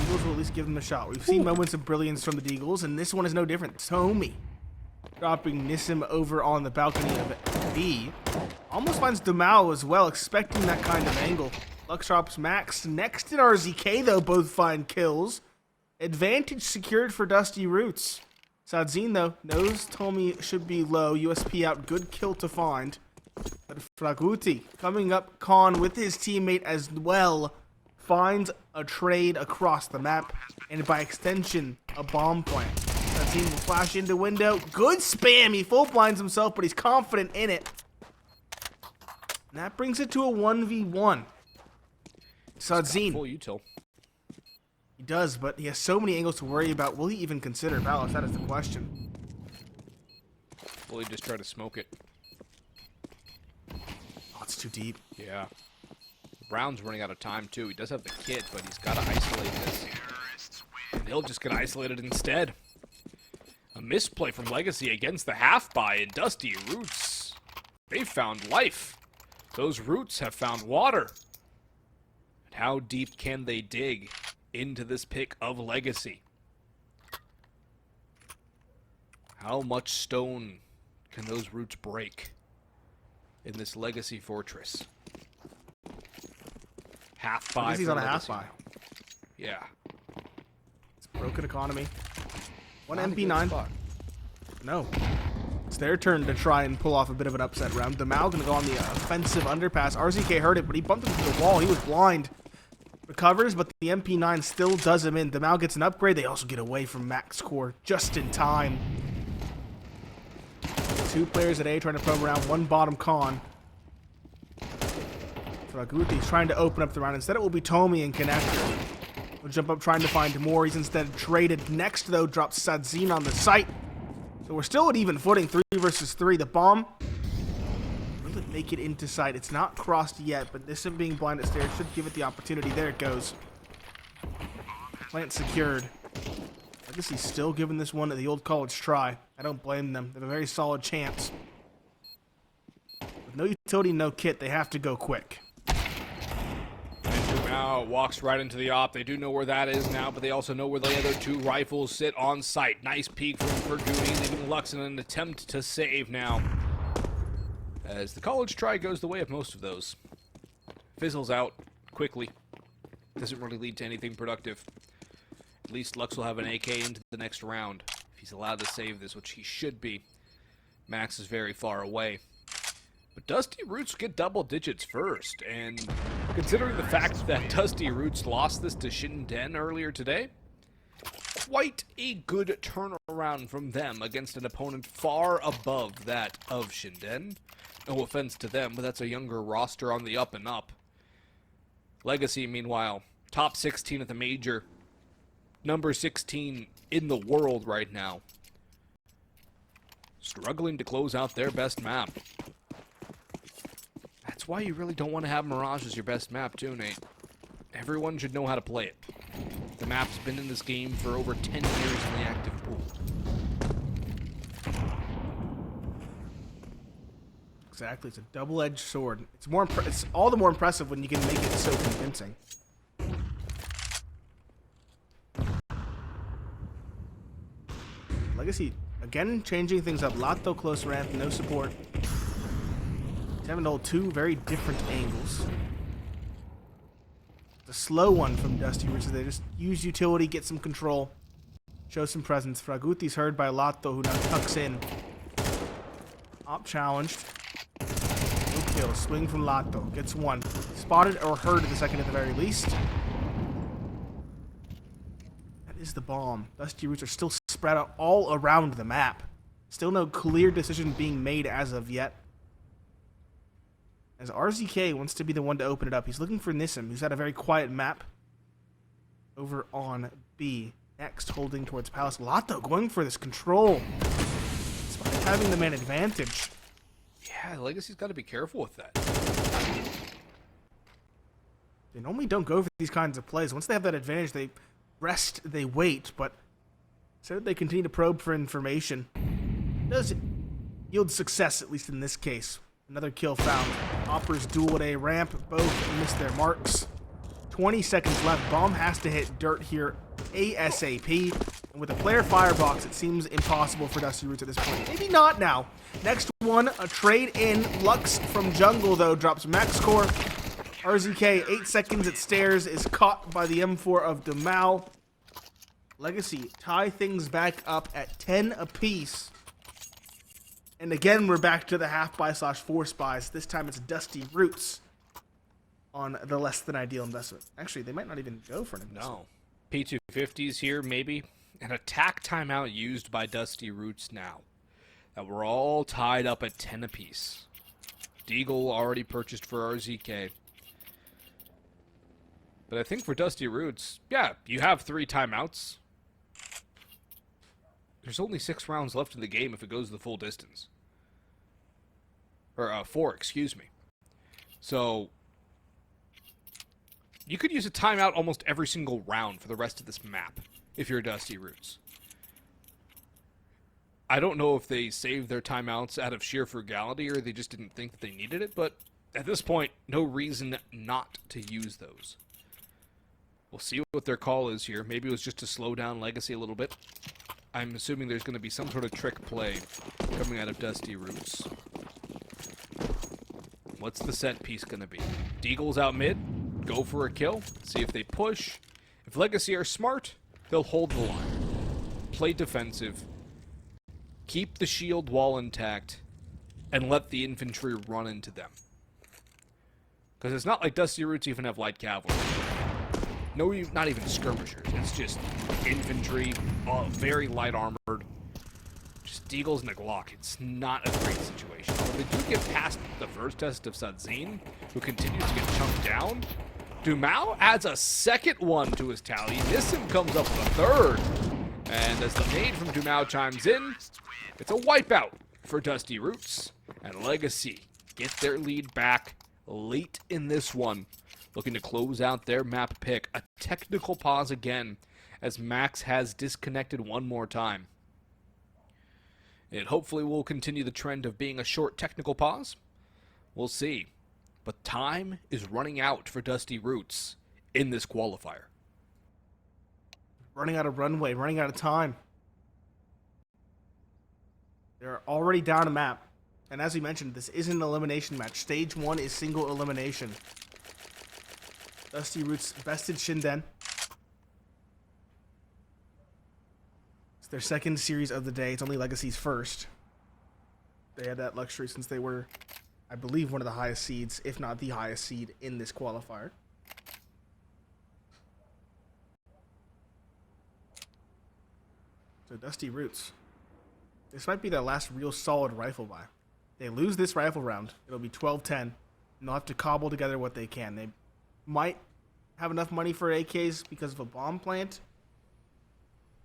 Deagles will at least give them a shot. We've seen moments of brilliance from the Deagles, and this one is no different. Tomi dropping Nissim over on the balcony of B. Almost finds Dumao as well, expecting that kind of angle. Lux drops Max. Next at RZK, though, both find kills. Advantage secured for Dusty Roots. Sadzine, though, knows Tomi should be low. USP out. Good kill to find. But FraGuTy coming up, Khan with his teammate as well, finds a trade across the map, and by extension, a bomb plant. Sadzine will flash into window. Good spam. He full blinds himself, but he's confident in it. And that brings it to a 1v1. Sadzine. Full util. He does, but he has so many angles to worry about. Will he even consider Palace? That is the question. Will he just try to smoke it? Oh, it's too deep. Yeah. Brown's running out of time, too. He does have the kit, but he's got to isolate this. And he'll just get isolated instead. A misplay from Legacy against the half-buy, and Dusty Roots. They found life. Those roots have found water. And how deep can they dig into this pick of Legacy? How much stone can those roots break in this Legacy fortress? Half-buy. He's on a half-buy. Yeah. It's a broken economy. One Not a good MP9. spot. No. It's their turn to try and pull off a bit of an upset round. Dumao gonna go on the offensive underpass. RZK heard it, but he bumped into the wall. He was blind. Recovers, but the MP9 still does him in. Dumao gets an upgrade. They also get away from Max Core just in time. Two players at A trying to probe around. One bottom con. FraGuTy's trying to open up the round. Instead, it will be Tomi and Connector. Will jump up trying to find more. He's instead traded. Next, though, drops Sadzine on the site. So we're still at even footing. 3 versus 3. The bomb. Will it make it into sight? It's not crossed yet, but this of being blind at stairs should give it the opportunity. There it goes. Plant secured. Legacy's still giving this one to the old college try. I don't blame them. They have a very solid chance. With no utility, no kit, they have to go quick. Now walks right into the op. They do know where that is now, but they also know where the other 2 rifles sit on site. Nice peek from FraGuTy, leaving Lux in an attempt to save now. As the college try goes the way of most of those. Fizzles out quickly. Doesn't really lead to anything productive. At least Lux will have an AK into the next round. If he's allowed to save this, which he should be. Max is very far away. But Dusty Roots get double digits first, and considering the fact that Dusty Roots lost this to Shinden earlier today, quite a good turnaround from them against an opponent far above that of Shinden. No offense to them, but that's a younger roster on the up and up. Legacy, meanwhile, top 16 at the major, number 16 in the world right now. Struggling to close out their best map. That's why you really don't want to have Mirage as your best map, too, Nate. Everyone should know how to play it. The map's been in this game for over 10 years in the active pool. Exactly, it's a double-edged sword. It's more. It's all the more impressive when you can make it so convincing. Legacy again changing things up. Lato close ramp, no support. Having to hold 2 very different angles. The slow one from Dusty Roots is they just use utility, get some control, show some presence. FraGuTy's heard by Lato, who now tucks in. Op challenged. No kill. Swing from Lato. Gets 1. Spotted or heard at the second at the very least. That is the bomb. Dusty Roots are still spread out all around the map. Still no clear decision being made as of yet. As RZK wants to be the one to open it up. He's looking for Nissim, who's had a very quiet map over on B. Next, holding towards Palace. Lato going for this control. Despite having the man advantage. Yeah, Legacy's got to be careful with that. They normally don't go for these kinds of plays. Once they have that advantage, they rest, they wait, but instead they continue to probe for information. It does yield success, at least in this case. Another kill found. Hoppers duel at A ramp. Both miss their marks. 20 seconds left. Bomb has to hit dirt here ASAP. And with the player firebox, it seems impossible for Dust2 Roots at this point. Maybe not now. Next one, a trade in. Lux from jungle, though, drops max score. RZK, 8 seconds at stairs, is caught by the M4 of Dumao. Legacy tie things back up at 10 apiece. And again, we're back to the half buy / force buys. This time it's Dust2 Roots on the less than ideal investment. Actually, they might not even go for an investment. No. P250s here, maybe. An attack timeout used by Dust2 Roots now. That we're all tied up at 10 apiece. Deagle already purchased for RZK. But I think for Dust2 Roots, yeah, you have 3 timeouts. There's only 6 rounds left in the game if it goes the full distance. Or 4, excuse me. So you could use a timeout almost every single round for the rest of this map if you're Dust2 Roots. I don't know if they saved their timeouts out of sheer frugality or they just didn't think that they needed it, but at this point, no reason not to use those. We'll see what their call is here. Maybe it was just to slow down Legacy a little bit. I'm assuming there's going to be some sort of trick play coming out of Dust2 Roots. What's the set piece going to be? Deagle's out mid. Go for a kill. See if they push. If Legacy are smart, they'll hold the line. Play defensive. Keep the shield wall intact. And let the infantry run into them. Because it's not like Dust2 Roots even have light cavalry. No, not even skirmishers. It's just infantry, very light armored. Just Deagles and a Glock. It's not a great situation. But they do get past the first test of Sadzine, who continues to get chunked down. Dumao adds a second one to his tally. Nissim comes up with a third. And as the nade from Dumao chimes in, it's a wipeout for Dust2 Roots. And Legacy get their lead back late in this one. Looking to close out their map pick. A technical pause again, as Max has disconnected one more time. It hopefully will continue the trend of being a short technical pause. We'll see. But time is running out for Dust2 Roots in this qualifier. Running out of runway, running out of time. They're already down a map. And as we mentioned, this isn't an elimination match. Stage 1 is single elimination. Dust2 Roots bested Shinden. It's their second series of the day. It's only Legacy's first. They had that luxury since they were, I believe, one of the highest seeds, if not the highest seed in this qualifier. So Dust2 Roots. This might be their last real solid rifle buy. They lose this rifle round. It'll be 12-10. And they'll have to cobble together what they can. They might have enough money for AKs because of a bomb plant.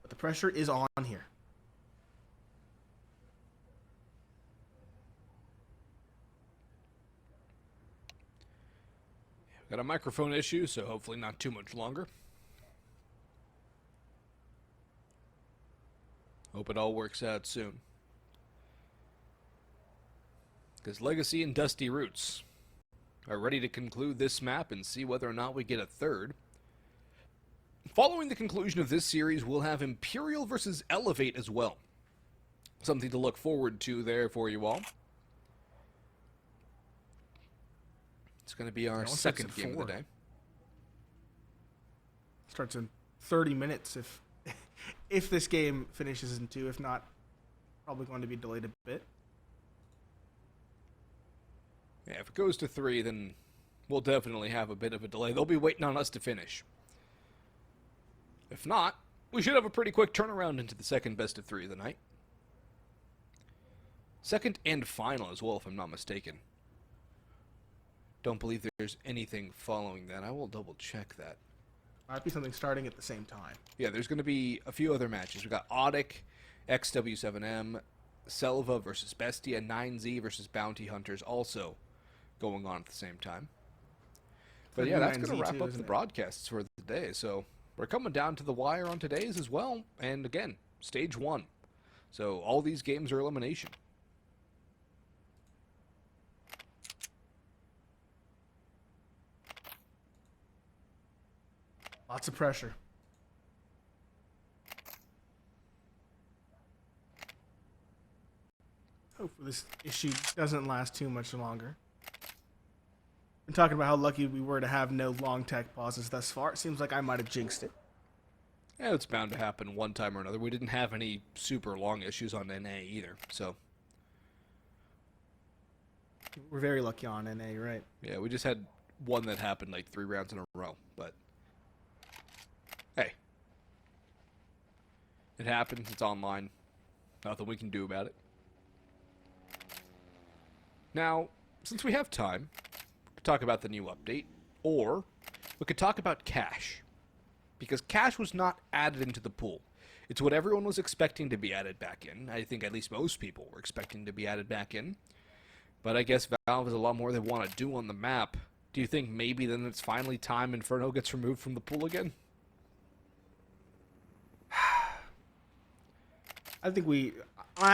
But the pressure is on here. Got a microphone issue, so hopefully not too much longer. Hope it all works out soon. Because Legacy and Dust2 Roots are ready to conclude this map and see whether or not we get a third. Following the conclusion of this series, we'll have Imperial versus Elevate as well. Something to look forward to there for you all. It's going to be our second game of the day. Starts in 30 minutes if this game finishes in 2. If not, probably going to be delayed a bit. Yeah, if it goes to 3, then we'll definitely have a bit of a delay. They'll be waiting on us to finish. If not, we should have a pretty quick turnaround into the second best of 3 of the night. Second and final as well, if I'm not mistaken. Don't believe there's anything following that. I will double check that. Might be something starting at the same time. Yeah, there's going to be a few other matches. We've got Audic, XW7M, Selva versus Bestia, 9Z versus Bounty Hunters also going on at the same time. But yeah, that's going to wrap up the broadcasts for the day. So we're coming down to the wire on today's as well. And again, stage 1. So all these games are elimination. Lots of pressure. Hopefully this issue doesn't last too much longer. Been talking about how lucky we were to have no long tech pauses thus far. It seems like I might have jinxed it. Yeah, it's bound to happen one time or another. We didn't have any super long issues on NA either, so We're very lucky on NA, right? yeah, we just had one that happened like 3 rounds in a row, but hey, it happens. It's online. Nothing we can do about it. Now, since we have time, we could talk about the new update, or we could talk about cash, because cash was not added into the pool. It's what everyone was expecting to be added back in. I think at least most people were expecting to be added back in. But I guess Valve has a lot more they want to do on the map. Do you think maybe then it's finally time Inferno gets removed from the pool again? I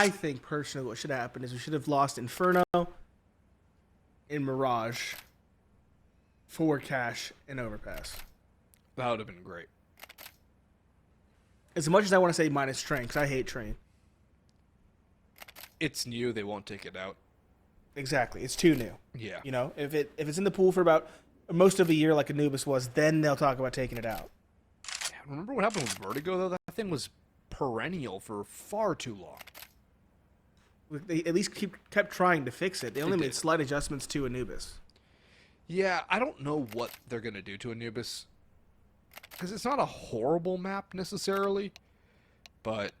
think personally what should happen is we should have lost Inferno and Mirage for Cash and Overpass. That would have been great. As much as I want to say minus Train, because I hate Train. It's new. They won't take it out. Exactly. It's too new. Yeah. You know, if it's in the pool for about most of a year like Anubis was, then they'll talk about taking it out. Yeah, remember what happened with Vertigo, though? That thing was perennial for far too long. They at least kept trying to fix it. They only made did. slight adjustments to Anubis. Yeah, I don't know what they're going to do to Anubis. Because it's not a horrible map, necessarily. But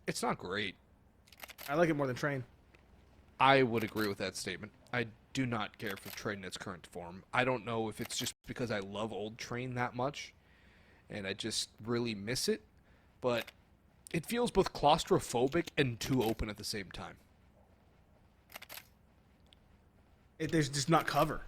it's not great. I like it more than Train. I would agree with that statement. I do not care for Train in its current form. I don't know if it's just because I love old Train that much, and I just really miss it, but it feels both claustrophobic and too open at the same time. There's just not cover.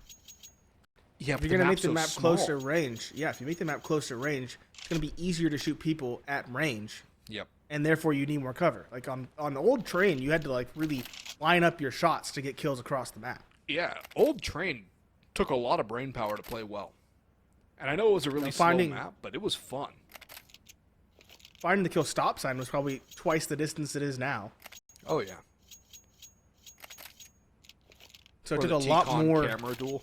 Yeah, If you're going to make the map closer range, if you make the map closer range, it's going to be easier to shoot people at range. Yep. And therefore you need more cover. Like on old Train, you had to like really line up your shots to get kills across the map. Yeah, old Train took a lot of brain power to play well. And I know it was a really slow map, but it was fun. Finding the kill stop sign was probably twice the distance it is now. Oh, yeah. So Or it took the a lot T-Con more. camera duel.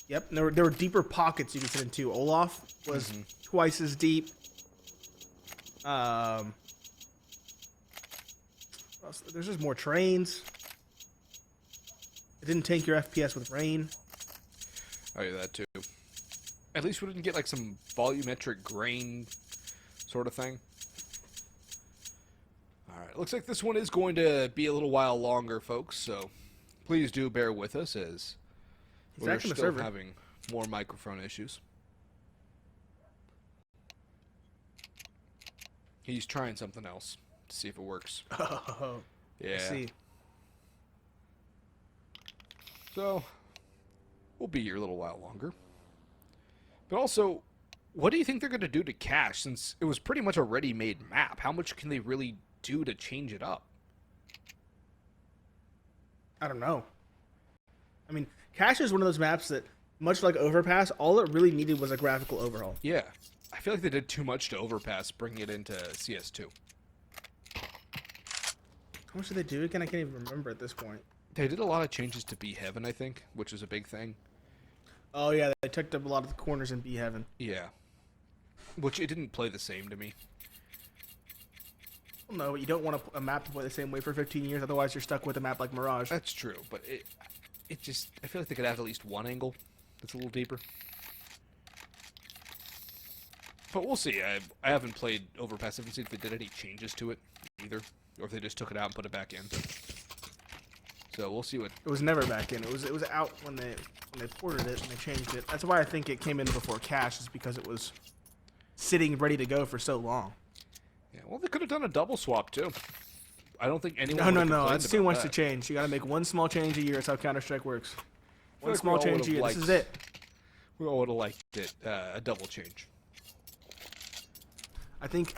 Yep, and there were deeper pockets you could sit into. Olaf was twice as deep. There's just more trains. It didn't tank your FPS with rain. Oh, yeah, that too. At least we didn't get like some volumetric grain sort of thing. Alright, looks like this one is going to be a little while longer, folks, so please do bear with us as He's we're back on the still server. having more microphone issues. He's trying something else to see if it works. Oh, Yeah. I see. So, we'll be here a little while longer. But also, what do you think they're going to do to Cash, since it was pretty much a ready-made map? How much can they really do to change it up? I don't know. I mean, Cash is one of those maps that, much like Overpass, all it really needed was a graphical overhaul. Yeah. I feel like they did too much to Overpass, bringing it into CS2. How much did they do again? I can't even remember at this point. They did a lot of changes to Be Heaven, I think, which is a big thing. Oh yeah, they tucked up a lot of the corners in Be Heaven. Yeah. Which it didn't play the same to me. Well, no, you don't want a map to play the same way for 15 years, otherwise you're stuck with a map like Mirage. That's true, but it just, I feel like they could have at least one angle that's a little deeper. But we'll see. I haven't played Overpass. I haven't seen if they did any changes to it either, or if they just took it out and put it back in. So we'll see what. It was never back in. It was out when they ported it and they changed it. That's why I think it came in before Cash, is because it was sitting ready to go for so long. Yeah, well, they could have done a double swap too. I don't think anyone. No, would no, have no. complained That's too about much that. to change. You got to make one small change a year. That's how Counter-Strike works. One like small we all change a year. would've This is liked- it. We all would have liked it, a double change. I think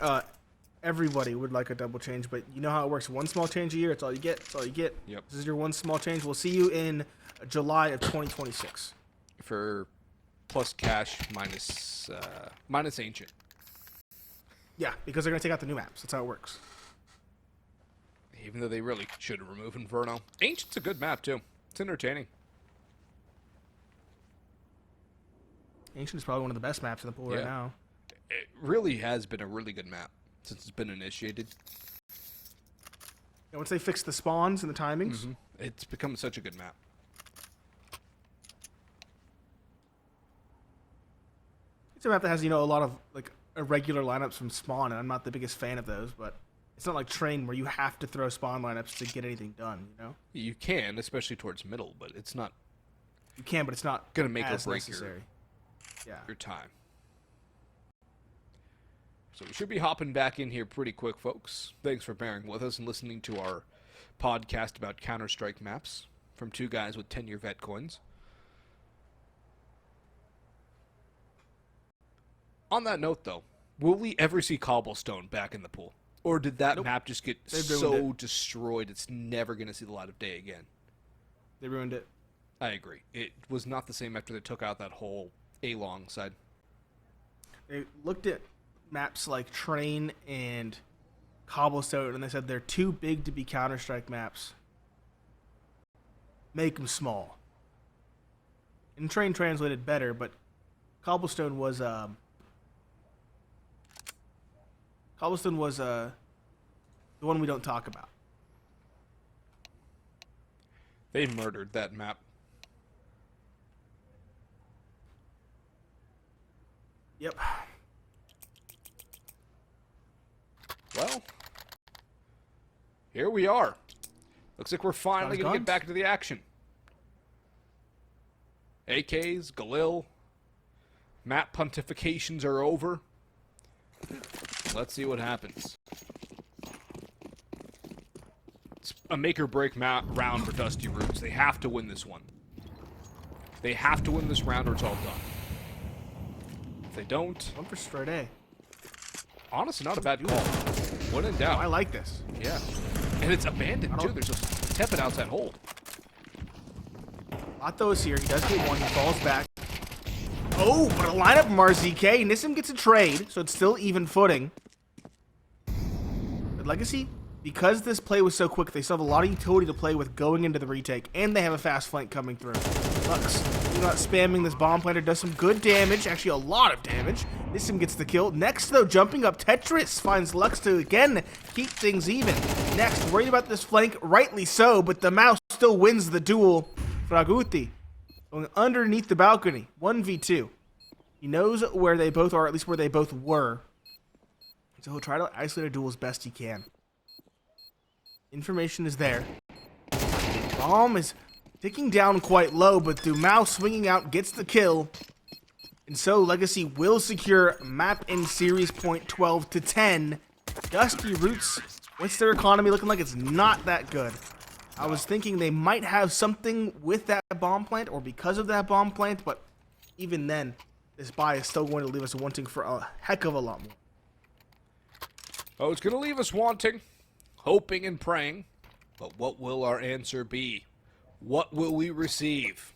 everybody would like a double change, but you know how it works. One small change a year, it's all you get. It's all you get. Yep. This is your one small change. We'll see you in July of 2026. For plus cash minus ancient. Yeah, because they're going to take out the new maps. That's how it works. Even though they really should remove Inferno. Ancient's a good map, too. It's entertaining. Ancient is probably one of the best maps in the pool right now. It really has been a really good map since it's been initiated. And once they fix the spawns and the timings, It's become such a good map. it's a map that has, a lot of like irregular lineups from spawn, and I'm not the biggest fan of those, but it's not like Train where you have to throw spawn lineups to get anything done, You can, especially towards middle, but it's not You can, but it's not gonna make or as break necessary. Yeah. your time. So we should be hopping back in here pretty quick, folks. Thanks for bearing with us and listening to our podcast about Counter-Strike maps from two guys with 10-year vet coins. On that note, though, will we ever see Cobblestone back in the pool? Or did that map just get so destroyed it's never going to see the light of day again? They ruined it. I agree. It was not the same after they took out that whole A-long side. They looked at maps like Train and Cobblestone, and they said they're too big to be Counter-Strike maps. Make them small. And Train translated better, but Cobblestone was the one we don't talk about. They murdered that map. Yep. Well, here we are. Looks like we're finally going to get back into the action. AKs, Galil, map pontifications are over. Let's see what happens. It's a make-or-break round for Dust2 Round. They have to win this one. They have to win this round or it's all done. If they don't... One for straight A. Honestly, not a bad call. When in doubt. I like this. Yeah. And it's abandoned, too. There's a Tepid outside hold. Otto is here. He does get one. He falls back. Oh, but a lineup from RZK. Nissim gets a trade, so it's still even footing. But Legacy, because this play was so quick, they still have a lot of utility to play with going into the retake, and they have a fast flank coming through. Lux, not spamming this bomb planter, does some good damage, actually a lot of damage. Nissim gets the kill. Next, though, jumping up, Tetris finds Lux to, again, keep things even. Next, worried about this flank, rightly so, but the mouse still wins the duel. FraGuTy going underneath the balcony, 1v2. He knows where they both are, at least where they both were. So he'll try to isolate a duel as best he can. Information is there. Bomb is ticking down quite low, but Dumao swinging out gets the kill. And so Legacy will secure map and series point 12 to 10. Dust2 Round, what's their economy looking like? It's not that good. I was thinking they might have something with that bomb plant or because of that bomb plant, but even then, this buy is still going to leave us wanting for a heck of a lot more. Oh, it's going to leave us wanting, hoping and praying. But what will our answer be? What will we receive?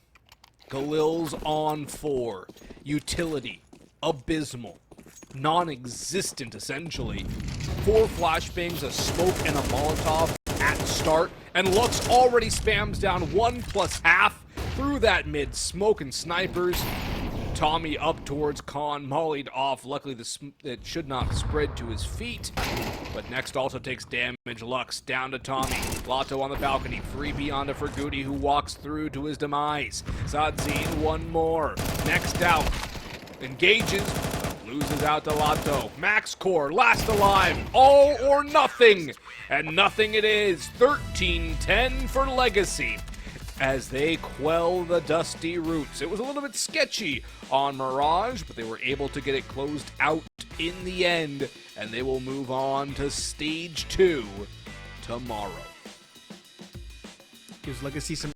Galil's on 4. Utility. Abysmal. Non-existent, essentially. 4 flashbangs, a smoke, and a Molotov at start. And Lux already spams down 1+half through that mid. Smoke and snipers. Tommy up towards Khan, mollied off. Luckily, it should not spread to his feet. But next also takes damage. Lux down to Tommy. Lotto on the balcony. Freebie onto FraGuTy, who walks through to his demise. Sadzine, one more. Next out. Engages. Loses out to Lotto. Max Core, last alive. All or nothing. And nothing it is. 13-10 for Legacy, as they quell the Dust2 Round. It was a little bit sketchy on Mirage, but they were able to get it closed out in the end, and they will move on to Stage 2 tomorrow. Gives Legacy some